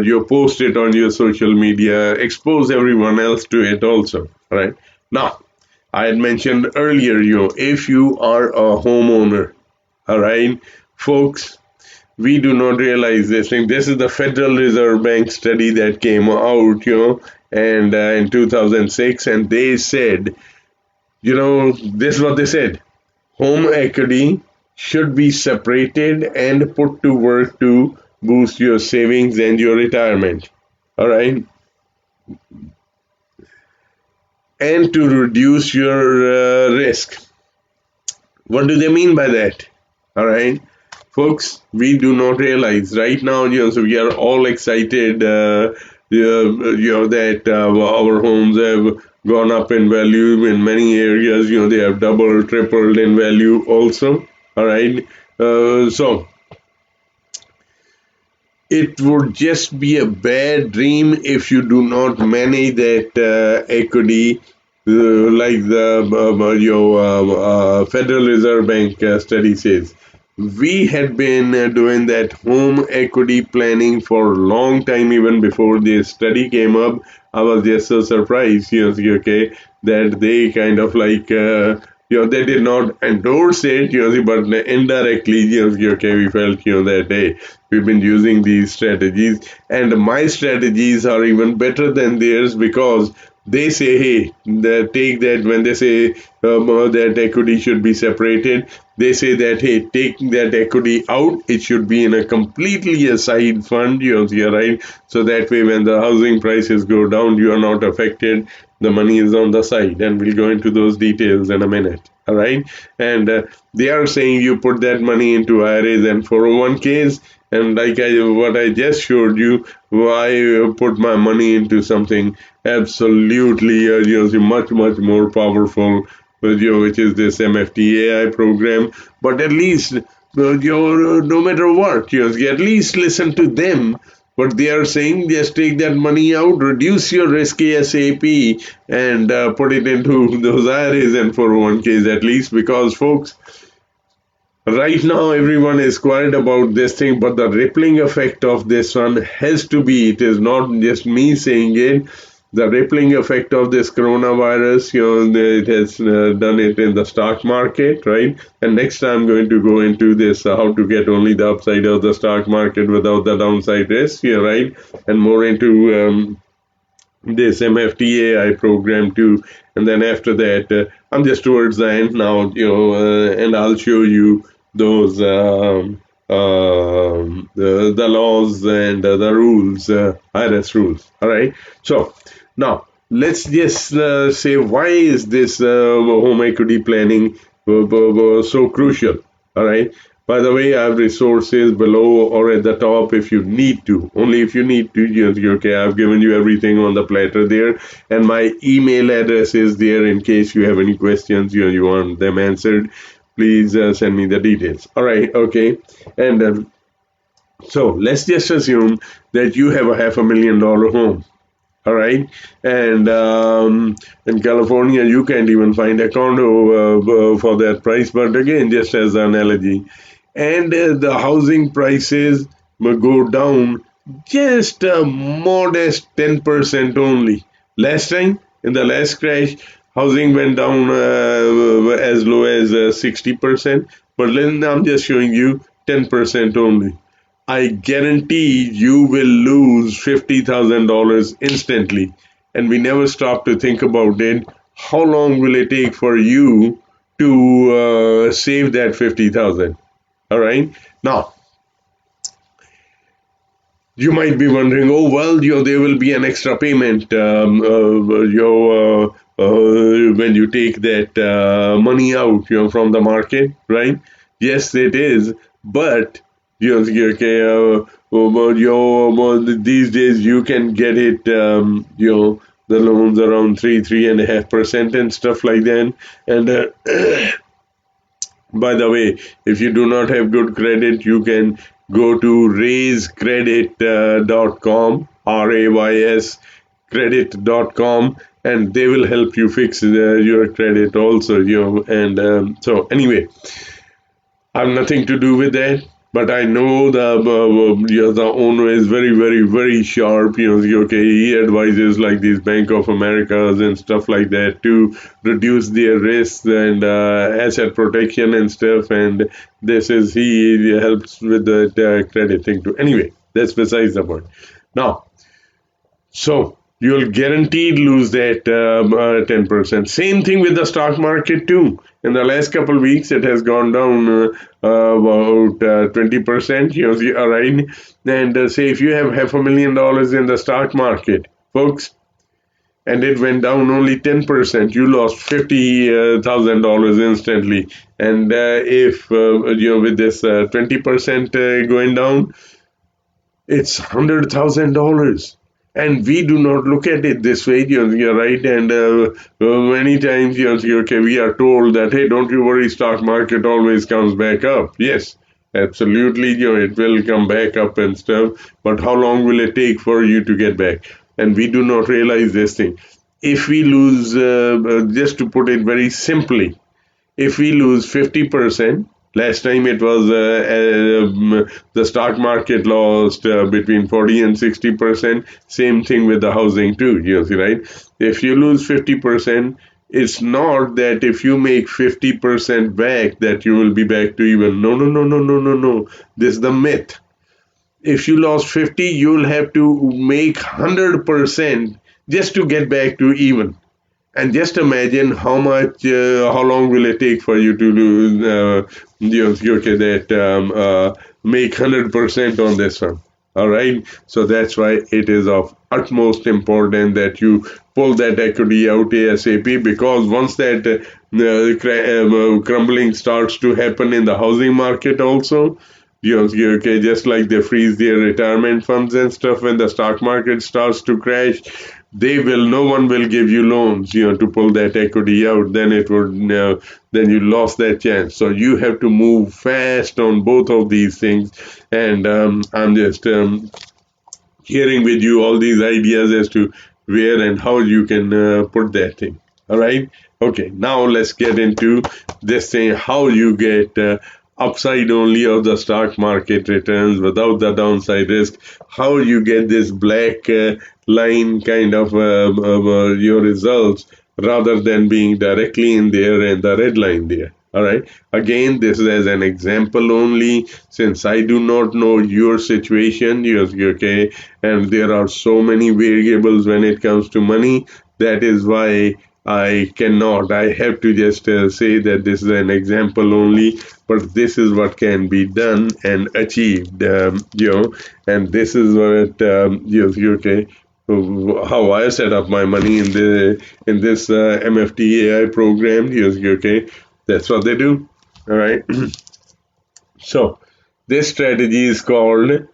you post it on your social media, expose everyone else to it also. All right. Now, I had mentioned earlier, if you are a homeowner, all right, folks, we do not realize this thing. This is the Federal Reserve Bank study that came out, and in 2006, and they said, this is what they said: home equity should be separated and put to work to boost your savings and your retirement. All right. And to reduce your risk. What do they mean by that? All right. Folks, we do not realize right now, so we are all excited, that our homes have gone up in value in many areas. They have doubled, tripled in value also. All right. So it would just be a bad dream if you do not manage that equity, like the Federal Reserve Bank study says. We had been doing that home equity planning for a long time, even before this study came up. I was just so surprised, okay, that they kind of like, they did not endorse it, but indirectly, okay, we felt, that, hey, we've been using these strategies, and my strategies are even better than theirs because they say, hey, take that when they say that equity should be separated. They say that, hey, take that equity out. It should be in a completely aside fund, right? So that way, when the housing prices go down, you are not affected. The money is on the side, and we'll go into those details in a minute. All right, and they are saying you put that money into IRAs and 401ks, and like what I just showed you, I put my money into something absolutely much more powerful, which is this MFT AI program. But at least no matter what, at least listen to them. But they are saying, just take that money out, reduce your risk ASAP, and put it into those IRAs and 401ks at least, because folks, right now everyone is quiet about this thing, but the rippling effect of this one has to be, it is not just me saying it, the rippling effect of this coronavirus, it has done it in the stock market, right? And next time I'm going to go into this, how to get only the upside of the stock market without the downside risk, right? And more into this MFTAI program too. And then after that, I'm just towards the end now, and I'll show you those the laws and the rules, IRS rules. All right. So now let's just say, why is this home equity planning so crucial? All right. By the way, I have resources below or at the top if you need to. Only if you need to. Okay, I've given you everything on the platter there. And my email address is there in case you have any questions, you want them answered. Please send me the details. All right, okay. And so let's just assume that you have a $500,000 home. All right, and in California, you can't even find a condo for that price. But again, just as an analogy, and the housing prices will go down just a modest 10% only. Last time, in the last crash, housing went down as low as 60%, but then I'm just showing you 10% only. I guarantee you will lose $50,000 instantly. And we never stop to think about it. How long will it take for you to save that 50,000? All right. Now, you might be wondering, oh, well, there will be an extra payment when you take that money out, from the market, right? Yes, it is. But these days you can get it, the loans around 3.5% and stuff like that. And by the way, if you do not have good credit, you can go to raisecredit.com, RAYS credit.com, and they will help you fix your credit also, and so anyway, I have nothing to do with that. But I know the owner is very, very, very sharp. Okay, he advises like these Bank of Americas and stuff like that to reduce their risks and asset protection and stuff. And this is he helps with the credit thing too. Anyway, that's besides the point. Now, so you'll guaranteed lose that 10%. Same thing with the stock market too. In the last couple of weeks, it has gone down about 20%. All right. And say if you have $500,000 in the stock market, folks, and it went down only 10%, you lost $50,000 instantly. And if with this 20% going down, it's $100,000. And we do not look at it this way, you're right. And many times, okay, we are told that, hey, don't you worry, stock market always comes back up. Yes, absolutely, it will come back up and stuff. But how long will it take for you to get back? And we do not realize this thing. If we lose, just to put it very simply, if we lose 50%, last time it was the stock market lost between 40 and 60%. Same thing with the housing too, you see, right? If you lose 50%, it's not that if you make 50% back that you will be back to even. No, no, no, no, no, no, no. This is the myth. If you lost 50, you'll have to make 100% just to get back to even. And just imagine how long will it take for you to lose, okay, that make 100% on this one. All right. So that's why it is of utmost important that you pull that equity out ASAP, because once that crumbling starts to happen in the housing market also, okay, just like they freeze their retirement funds and stuff when the stock market starts to crash, no one will give you loans, to pull that equity out. Then it would, then you lost that chance. So you have to move fast on both of these things. And I'm just sharing with you all these ideas as to where and how you can put that thing. All right. Okay. Now let's get into this thing, how you get upside only of the stock market returns without the downside risk, how you get this black line kind of your results rather than being directly in there and the red line there. All right. Again, this is as an example only, since I do not know your situation, okay, and there are so many variables when it comes to money. That is why I have to just say that this is an example only, but this is what can be done and achieved, and this is what, okay, how I set up my money in this MFT AI program, okay, that's what they do, all right. So this strategy is called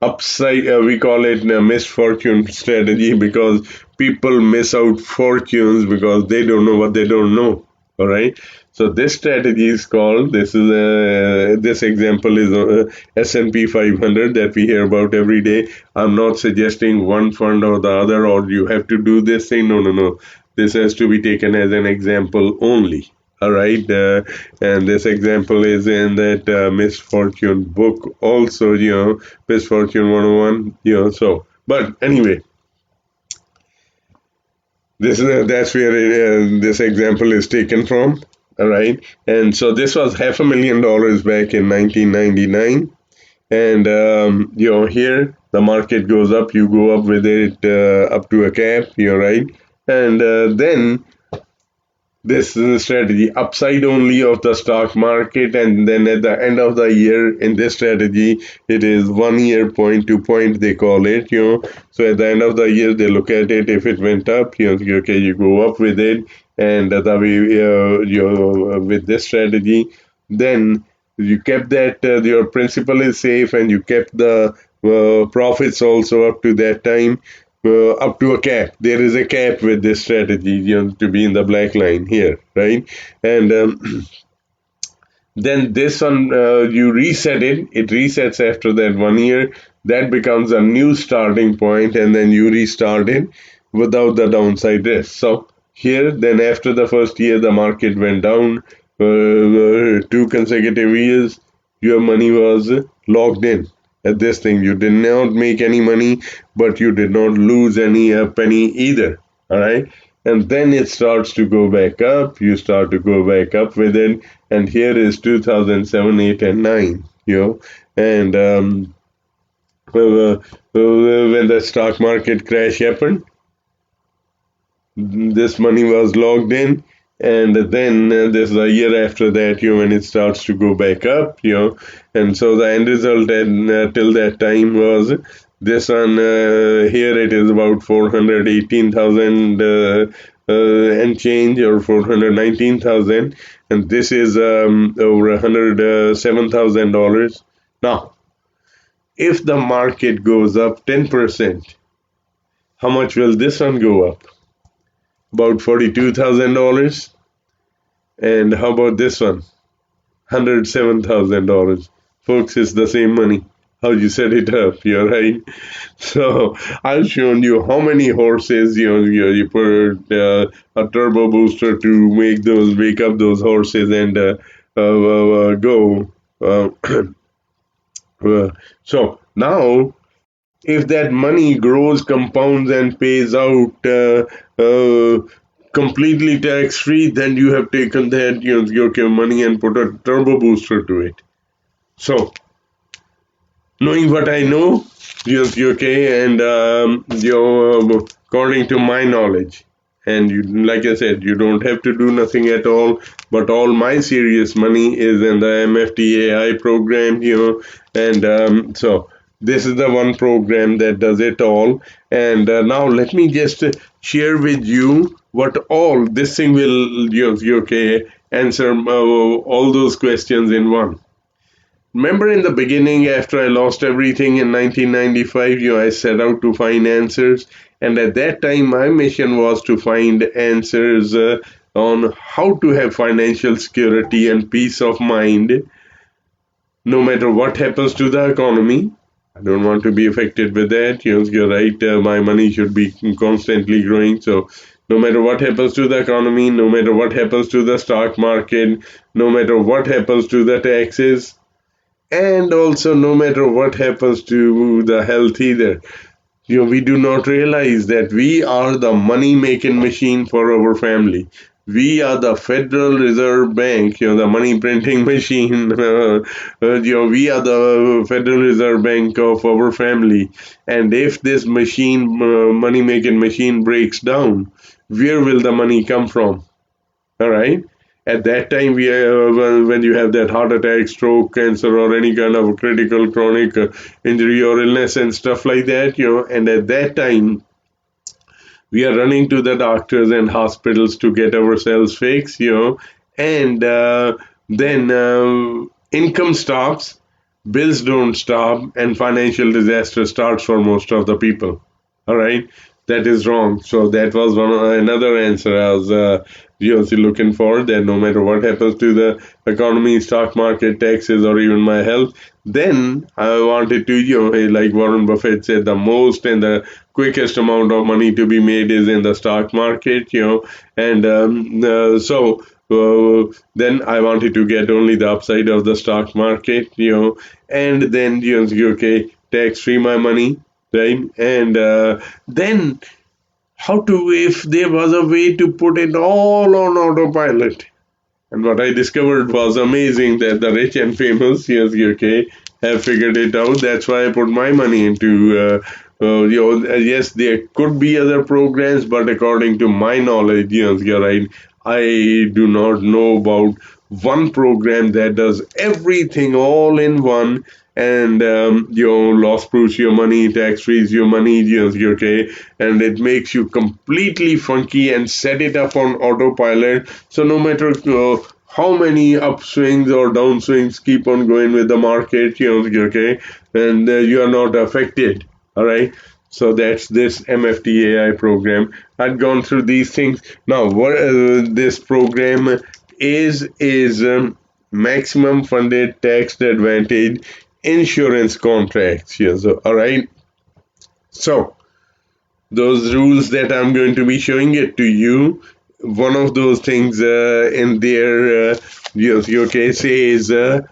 upside, we call it a misfortune strategy, because people miss out fortunes because they don't know what they don't know. All right. So this strategy is called, this example is S&P 500 that we hear about every day. I'm not suggesting one fund or the other, or you have to do this thing. No, no, no. This has to be taken as an example only. All right, and this example is in that misfortune book also, misfortune 101, so, but anyway, that's where this example is taken from. All right, and so this was $500,000 back in 1999, and here the market goes up, you go up with it up to a cap, right, and then this is a strategy, upside only of the stock market, and then at the end of the year in this strategy, it is 1 year point to point, they call it, so at the end of the year they look at it, if it went up, okay, you go up with it, and the way with this strategy, then you kept that your principal is safe, and you kept the profits also up to that time, up to a cap. There is a cap with this strategy, to be in the black line here, right? And then this one, you reset it. It resets after that 1 year. That becomes a new starting point, and then you restart it without the downside risk. So here, then after the first year, the market went down. 2 consecutive years, your money was locked in at this thing. You did not make any money, but you did not lose any penny either. All right. And then it starts to go back up. You start to go back up with it. And here is 2007, 8, and 9. And when the stock market crash happened, this money was locked in, and then this the year after that, when it starts to go back up, and so the end result till that time was this one. Here it is about 418,000 and change, or 419,000, and this is over $107,000. Now, if the market goes up 10%, how much will this one go up? About $42,000. And how about this one? $107,000. Folks, it's the same money. How you set it up, you're right. So I've shown you how many horses, you put a turbo booster to wake up those horses and go. So now, if that money grows, compounds, and pays out completely tax-free, then you have taken that your money and put a turbo booster to it. So, knowing what I know, okay, and according to my knowledge, and like I said, you don't have to do nothing at all, but all my serious money is in the MFTAI program, and so this is the one program that does it all. And now let me just share with you what all this thing will, okay, answer all those questions in one. Remember in the beginning, after I lost everything in 1995, I set out to find answers. And at that time, my mission was to find answers on how to have financial security and peace of mind, no matter what happens to the economy. I don't want to be affected with that. You're right. My money should be constantly growing. So no matter what happens to the economy, no matter what happens to the stock market, no matter what happens to the taxes, and also no matter what happens to the health either, we do not realize that we are the money making machine for our family. We are the Federal Reserve Bank, the money printing machine. We are the Federal Reserve Bank of our family. And if this machine, money making machine, breaks down, where will the money come from? All right. At that time, when you have that heart attack, stroke, cancer, or any kind of critical chronic injury or illness and stuff like that, and at that time, we are running to the doctors and hospitals to get ourselves fixed, and then income stops, bills don't stop, and financial disaster starts for most of the people. All right. That is wrong. So that was another answer I was looking for, that no matter what happens to the economy, stock market, taxes, or even my health, then I wanted to, like Warren Buffett said, the most and the quickest amount of money to be made is in the stock market, and so then I wanted to get only the upside of the stock market, and then, okay, tax-free my money. Right? And then if there was a way to put it all on autopilot. And what I discovered was amazing, that the rich and famous, okay, have figured it out. That's why I put my money into, yes, there could be other programs, but according to my knowledge, you're right, I do not know about one program that does everything all in one, and loss proofs your money, tax frees your money, okay, and it makes you completely funky and set it up on autopilot. So no matter how many upswings or downswings keep on going with the market, okay, and you are not affected. All right. So that's this MFTAI program. I've gone through these things. Now, what this program is maximum funded tax advantage insurance contracts. So, all right. So those rules that I'm going to be showing it to you, one of those things in there, okay, says that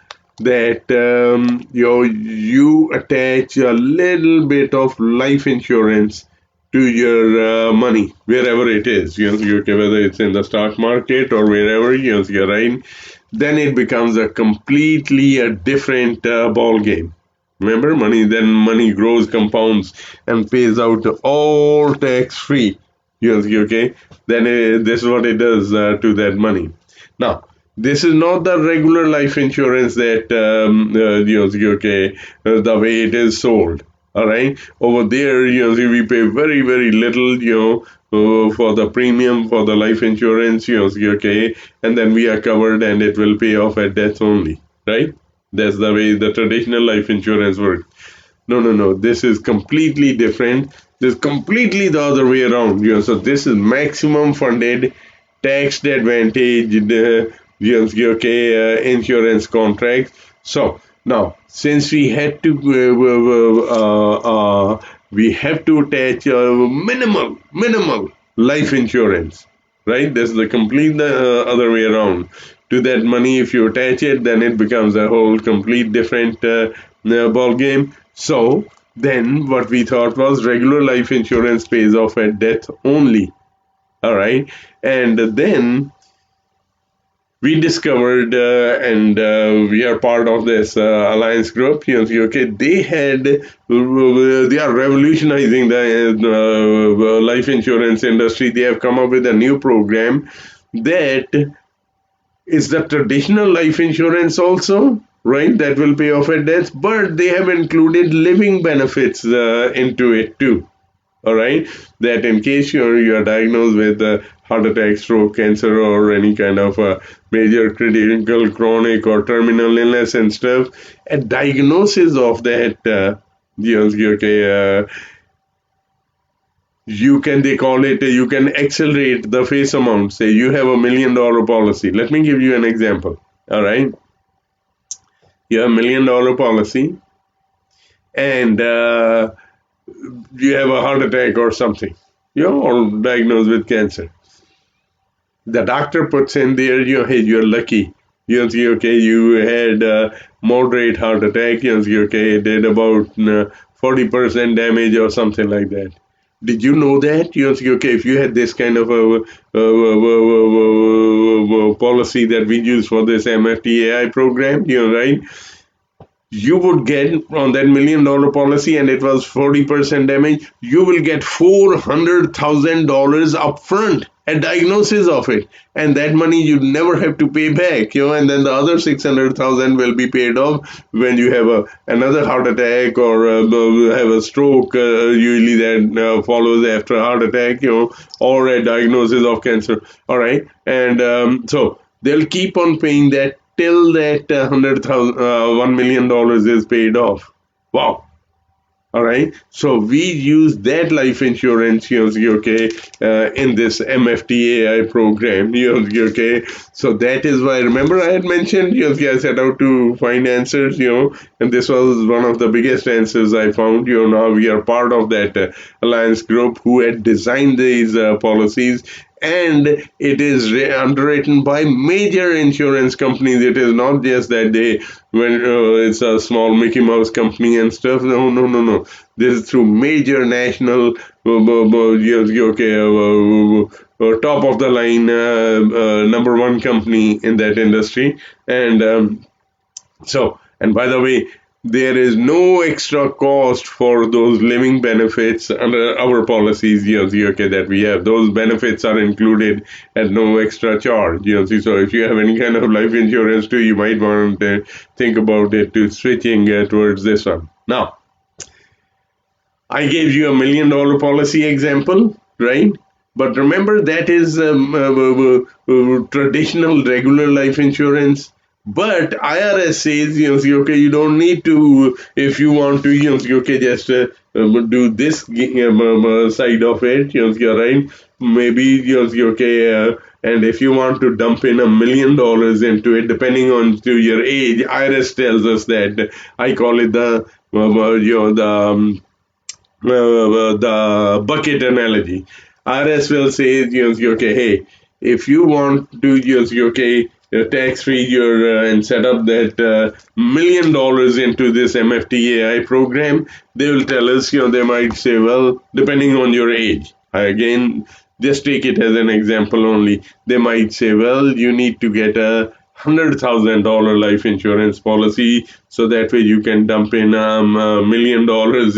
you attach a little bit of life insurance to your money wherever it is, okay, whether it's in the stock market or wherever, you're right, then it becomes a completely a different ball game. Remember, money grows, compounds, and pays out all tax free. Okay? Then this is what it does to that money. Now, this is not the regular life insurance that okay, the way it is sold. All right, over there, we pay very, very little, for the premium for the life insurance, okay, and then we are covered, and it will pay off at death only, right? That's the way the traditional life insurance works. No, no, no. This is completely different. This is completely the other way around. So this is maximum funded, tax advantaged, okay, insurance contract. So now, since we have to attach minimal life insurance, right? This is the complete other way around. To that money, if you attach it, then it becomes a whole complete different ball game. So then what we thought was regular life insurance pays off at death only. All right. And then we discovered, and we are part of this alliance group, okay, they are revolutionizing the life insurance industry. They have come up with a new program that is the traditional life insurance also, right? That will pay off at death, but they have included living benefits into it too. All right, that in case you are diagnosed with heart attack, stroke, cancer, or any kind of major critical, chronic, or terminal illness and stuff, a diagnosis of that, okay, you can, they call it, you can accelerate the face amount. Say you have $1 million policy. Let me give you an example. All right, you have $1 million policy, and you have a heart attack or something, or diagnosed with cancer. The doctor puts in there, hey, you're lucky. Okay, you had a moderate heart attack. Okay, it did about 40% damage or something like that. Did you know that? Okay, if you had this kind of a policy that we use for this MFTAI program, right? You would get on that $1 million policy, and it was 40% damage, you will get $400,000 upfront at diagnosis of it, and that money you never have to pay back, and then the other 600,000 will be paid off when you have another heart attack or have a stroke, usually that follows after a heart attack, or a diagnosis of cancer. All right, and so they'll keep on paying that till that $1 million is paid off. Wow. All right. So we use that life insurance, okay, in this MFTAI program, okay. So that is why, remember I had mentioned, I set out to find answers, and this was one of the biggest answers I found. Now we are part of that alliance group who had designed these policies, and it is underwritten by major insurance companies. It is not just that when it's a small Mickey Mouse company and stuff. No. This is through major national, okay, top of the line, number one company in that industry. And and by the way, there is no extra cost for those living benefits under our policies, okay, that we have. Those benefits are included at no extra charge, So if you have any kind of life insurance too, you might want to think about it to switching towards this one. Now, I gave you $1 million policy example, right? But remember, that is traditional regular life insurance. But IRS says, okay, you don't need to, if you want to, okay, just do this side of it, right? Maybe, okay, and if you want to dump in $1 million into it, depending on to your age, IRS tells us that. I call it the, the bucket analogy. RS will say, okay, hey, if you want to okay, tax free your and set up that $1 million into this MFTAI program, they will tell us, they might say, well, depending on your age. Again, just take it as an example only. They might say, well, you need to get a $100,000 life insurance policy so that way you can dump in $1 million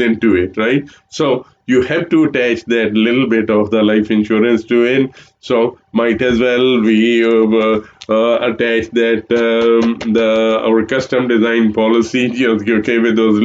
into it, right? So you have to attach that little bit of the life insurance to it. So might as well we attach that the our custom design policy, okay, with those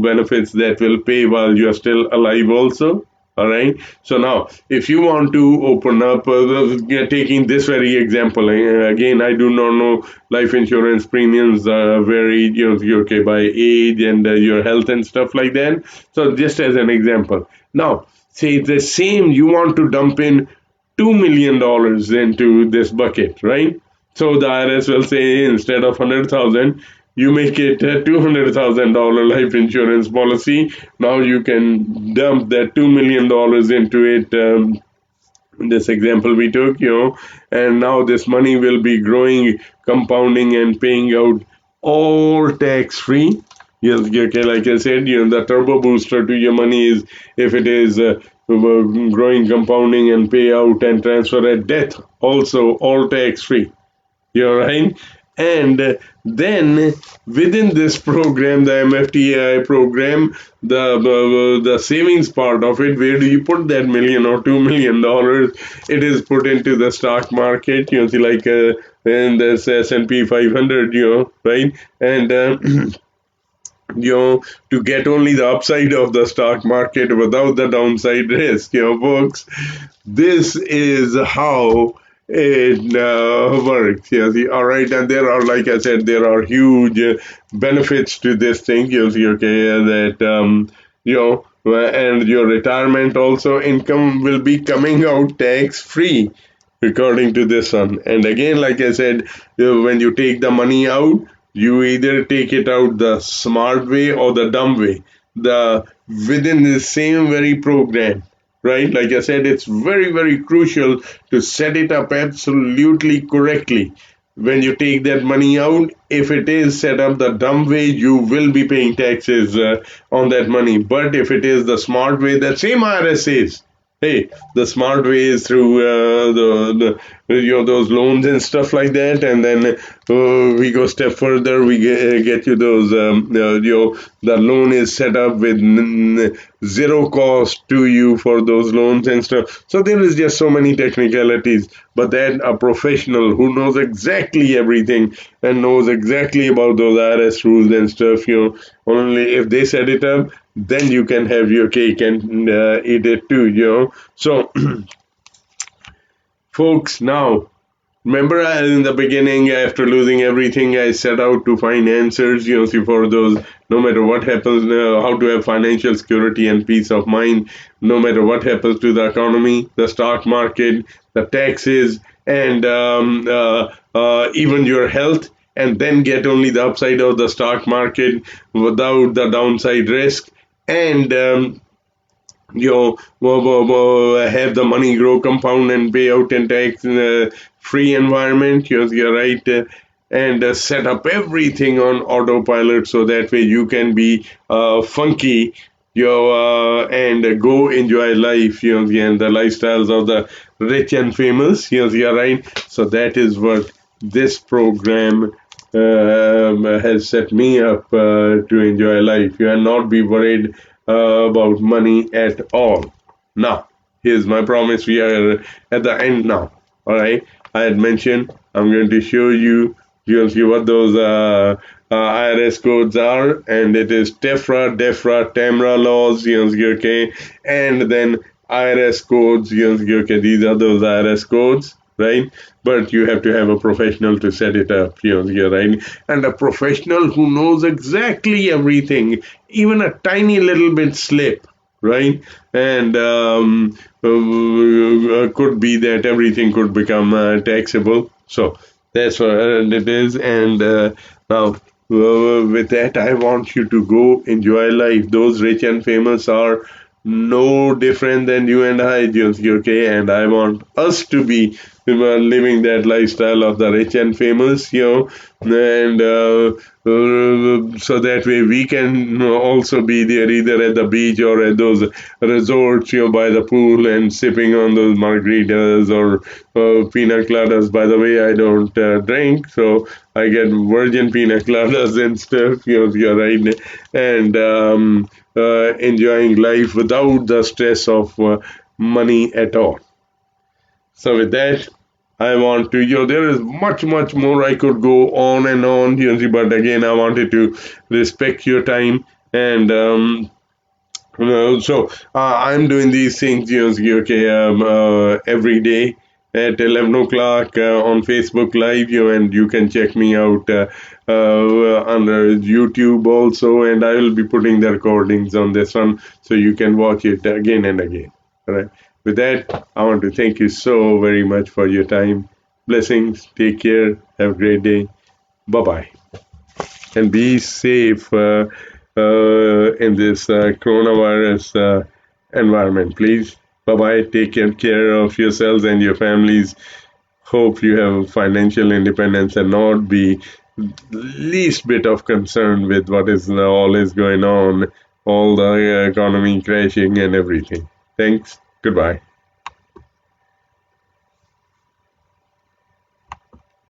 benefits that will pay while you are still alive also. All right. So now, if you want to open up, taking this very example, again, I do not know life insurance premiums vary, okay, by age and your health and stuff like that. So just as an example, now say the same, you want to dump in $2 million into this bucket, right? So the IRS will say instead of 100,000, you make it a $200,000 life insurance policy. Now you can dump that $2 million into it. In this example we took, and now this money will be growing, compounding, and paying out all tax free. Yes, okay, like I said, the turbo booster to your money is if it is growing, compounding, and payout and transfer at death, also all tax free. You're right. And then within this program, the MFTAI program, the savings part of it, where do you put that million or $2 million? It is put into the stock market. See, like in this S&P 500, right? And to get only the upside of the stock market without the downside risk, folks. This is how it works. All right, and there are, like I said, there are huge benefits to this thing. Okay, that and your retirement also income will be coming out tax free, according to this one. And again, like I said, when you take the money out, you either take it out the smart way or the dumb way. The within the same very program, right? Like I said, it's very, very crucial to set it up absolutely correctly. When you take that money out, if it is set up the dumb way, you will be paying taxes on that money. But if it is the smart way, that same IRS says, hey, the smart way is through those loans and stuff like that, and then we go step further. We get you those the loan is set up with zero cost to you for those loans and stuff. So there is just so many technicalities, but then a professional who knows exactly everything and knows exactly about those IRS rules and stuff, only if they set it up, then you can have your cake and eat it too, So, folks, now, remember in the beginning, after losing everything, I set out to find answers, for those, no matter what happens, how to have financial security and peace of mind, no matter what happens to the economy, the stock market, the taxes, and even your health, and then get only the upside of the stock market without the downside risk. And have the money grow, compound, and pay out in tax free environment. You're right. And set up everything on autopilot so that way you can be funky, and go enjoy life, and the lifestyles of the rich and famous. You're right. So that is what this program has set me up to enjoy life. You are not be worried about money at all. Now, here's my promise. We are at the end now. All right. I had mentioned I'm going to show you. You'll see what those IRS codes are, and it is TEFRA, DEFRA, TAMRA laws. Okay, and then IRS codes. Okay, these are those IRS codes, right? But you have to have a professional to set it up, right? And a professional who knows exactly everything, even a tiny little bit slip, right? And could be that everything could become taxable. So that's what it is. And now With that, I want you to go enjoy life. Those rich and famous are no different than you and I, just okay? And I want us to be living that lifestyle of the rich and famous, and so that way we can also be there either at the beach or at those resorts, by the pool and sipping on those margaritas or pina coladas. By the way, I don't drink, so I get virgin pina coladas and stuff. You're right, and enjoying life without the stress of money at all. So with that, I want to, there is much, much more I could go on and on, but again, I wanted to respect your time. And so I'm doing these things, okay, every day at 11 o'clock on Facebook Live, and you can check me out on YouTube also, and I will be putting the recordings on this one so you can watch it again and again. All right. With that, I want to thank you so very much for your time. Blessings. Take care. Have a great day. Bye bye. And be safe in this coronavirus environment, please. Bye bye. Take care of yourselves and your families. Hope you have financial independence and not be least bit of concern with what is all is going on, all the economy crashing and everything. Thanks. Goodbye.